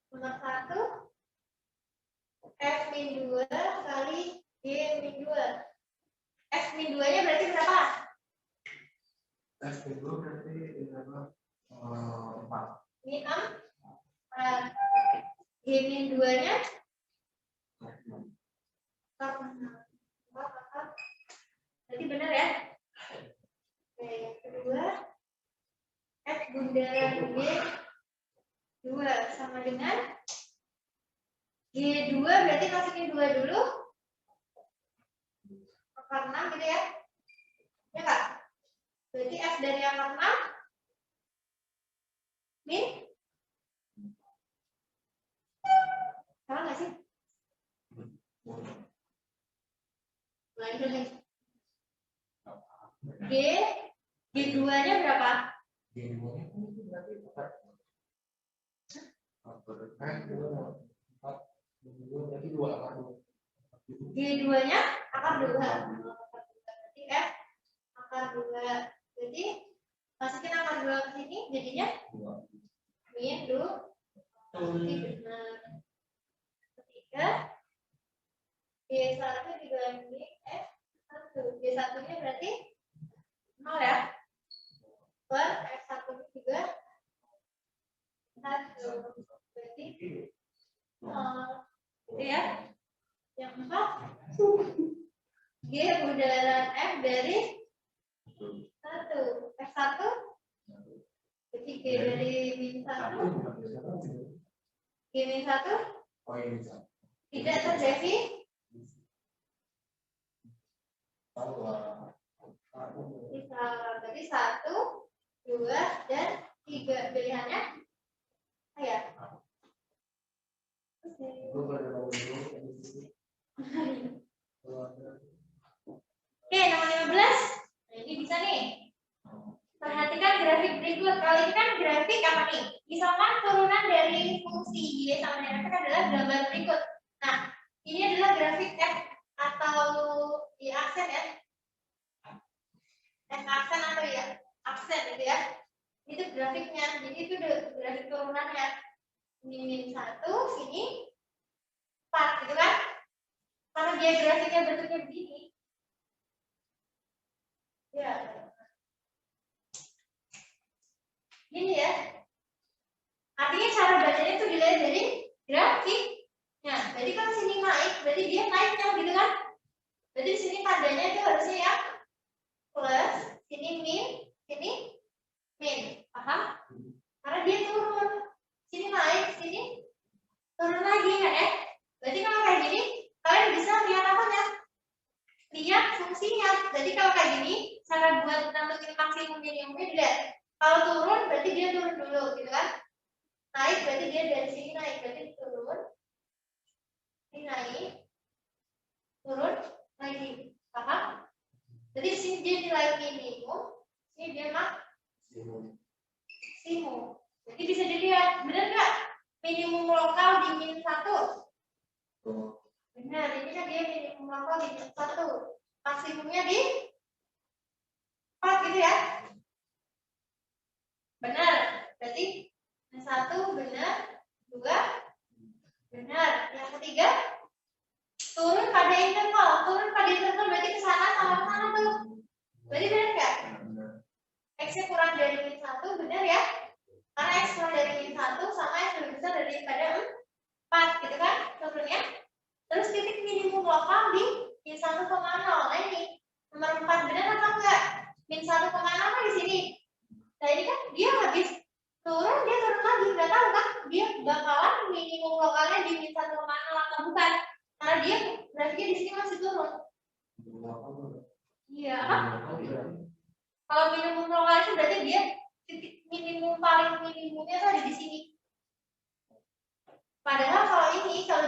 Nomor 1, F min 2 kali G min 2. F min 2-nya berarti berapa? F min 2 berarti berapa? 4. Min 4. G min 2-nya? Berarti benar ya? Oke, yang kedua, F bundaran G 2 sama dengan G2, berarti masukin 2 dulu. Akar 6 gitu ya. Berarti F dari akar 6 min. Salah nggak sih? Lanjut nih. G2-nya berapa? G2-nya akar 2. Berarti F akar 2. Jadi masukin akar 2 ke sini jadinya min 2. Benar. Ketiga G1 dibanding F1. G1-nya berarti 0 ya. Per F1 juga 1. Berarti 0. Gitu ya. Yang keempat G bundaran F dari 1. F1 jadi G dari min 1. G min 1 tidak terjadi. Berarti 1, 2, dan 3 pilihannya ya. Oke, nomor 15. Nah, ini bisa nih. Perhatikan grafik berikut. Kali ini kan grafik apa nih? Misalkan turunan dari fungsi Y sama dengan F adalah gambar berikut. Nah, ini adalah grafik F atau Y aksen ya. F aksen atau Y aksen gitu ya. Itu grafiknya. Jadi itu grafik turunannya. Ini min 1, sini 4 gitu kan? Karena dia grafiknya bentuknya begini. Ya. Gini ya. Artinya cara bacanya itu dilihat dari grafik. Nah, jadi kalau sini naik, berarti dia naiknya gitu kan? Berarti di sini tandanya itu harusnya ya plus, sini min, sini min. Paham? Karena dia turun. Sini naik, sini turun lagi kan ya? Berarti kalau kayak gini, kalian bisa lihat apanya? Lihat fungsinya. Jadi kalau kayak gini, cara buat nentuin maksimum minimumnya dilihat. Kalau turun, berarti dia turun dulu, gitu kan? Naik, berarti dia dari sini naik, berarti turun. Ini naik, turun, lagi. Paham? Jadi di sini dia nilai minimum, sini dia maksimum. Jadi bisa dilihat, benar nggak? Minimum lokal di min 1. Benar, ini kan dia minimum lokal di min 1. Maksimumnya di 4 gitu ya. Benar, berarti min 1 benar, 2 benar. Yang ketiga, turun pada interval. Turun pada interval berarti ke sana sama ke sana tuh. Berarti benar nggak? X-nya kurang dari min 1 benar ya? Karena X kurang dari min 1 sama X lebih besar daripada 4 gitu kan turunnya. Terus titik minimum lokal di min 1,0. Nah ini nomor 4 benar atau enggak? Min 1,0 kan di sini. Nah ini kan dia habis turun, dia turun lagi. Nggak tahu kan dia bakalan minimum lokalnya di min 1,0 atau bukan. Karena dia grafiknya di sini masih turun. Iya. Kalau minimum lokal itu berarti dia titik minimum paling minimumnya tuh ada di sini. Padahal kalau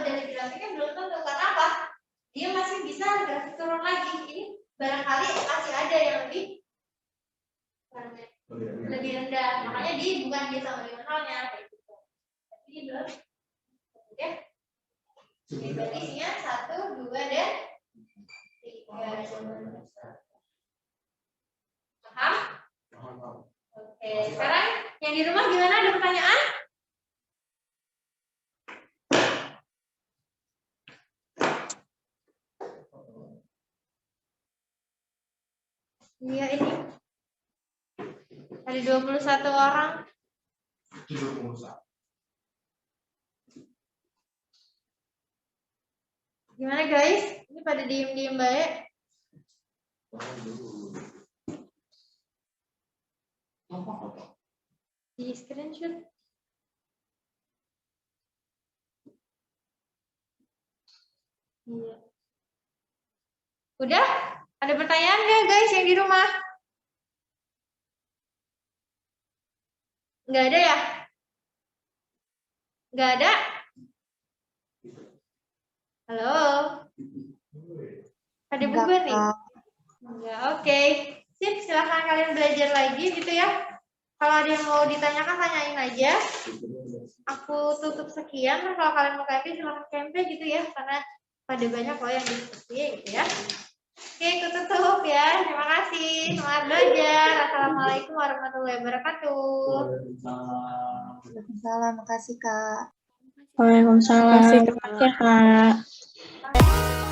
dari grafiknya belum tentu. Karena apa? Dia masih bisa grafik turun lagi. Ini barangkali masih ada yang lebih rendah. Makanya dia bukan dia sama dengan nolnya kayak gitu. Tapi ini belum. Oke. Jadi berarti isinya 1, 2, dan 3. Paham? Oke. Sekarang yang di rumah gimana? Ada pertanyaan? Iya ini. Ada 21 orang. Gimana guys? Ini pada diem-diem baik. Di screenshot. Iya. Udah? Ada pertanyaan nggak guys yang di rumah? Nggak ada ya? Nggak ada? Halo? Ada beban nih? Enggak, oke. Sip, silahkan kalian belajar lagi gitu ya. Kalau ada yang mau ditanyakan, tanyain aja. Aku tutup sekian. Kalau kalian mau KMP, silahkan KMP gitu ya. Karena pada banyak loh yang diskusi gitu ya. Oke, aku tutup ya. Terima kasih. Selamat belajar. Assalamualaikum warahmatullahi wabarakatuh. Waalaikumsalam, makasih Kak. Waalaikumsalam. Terima kasih, Kak.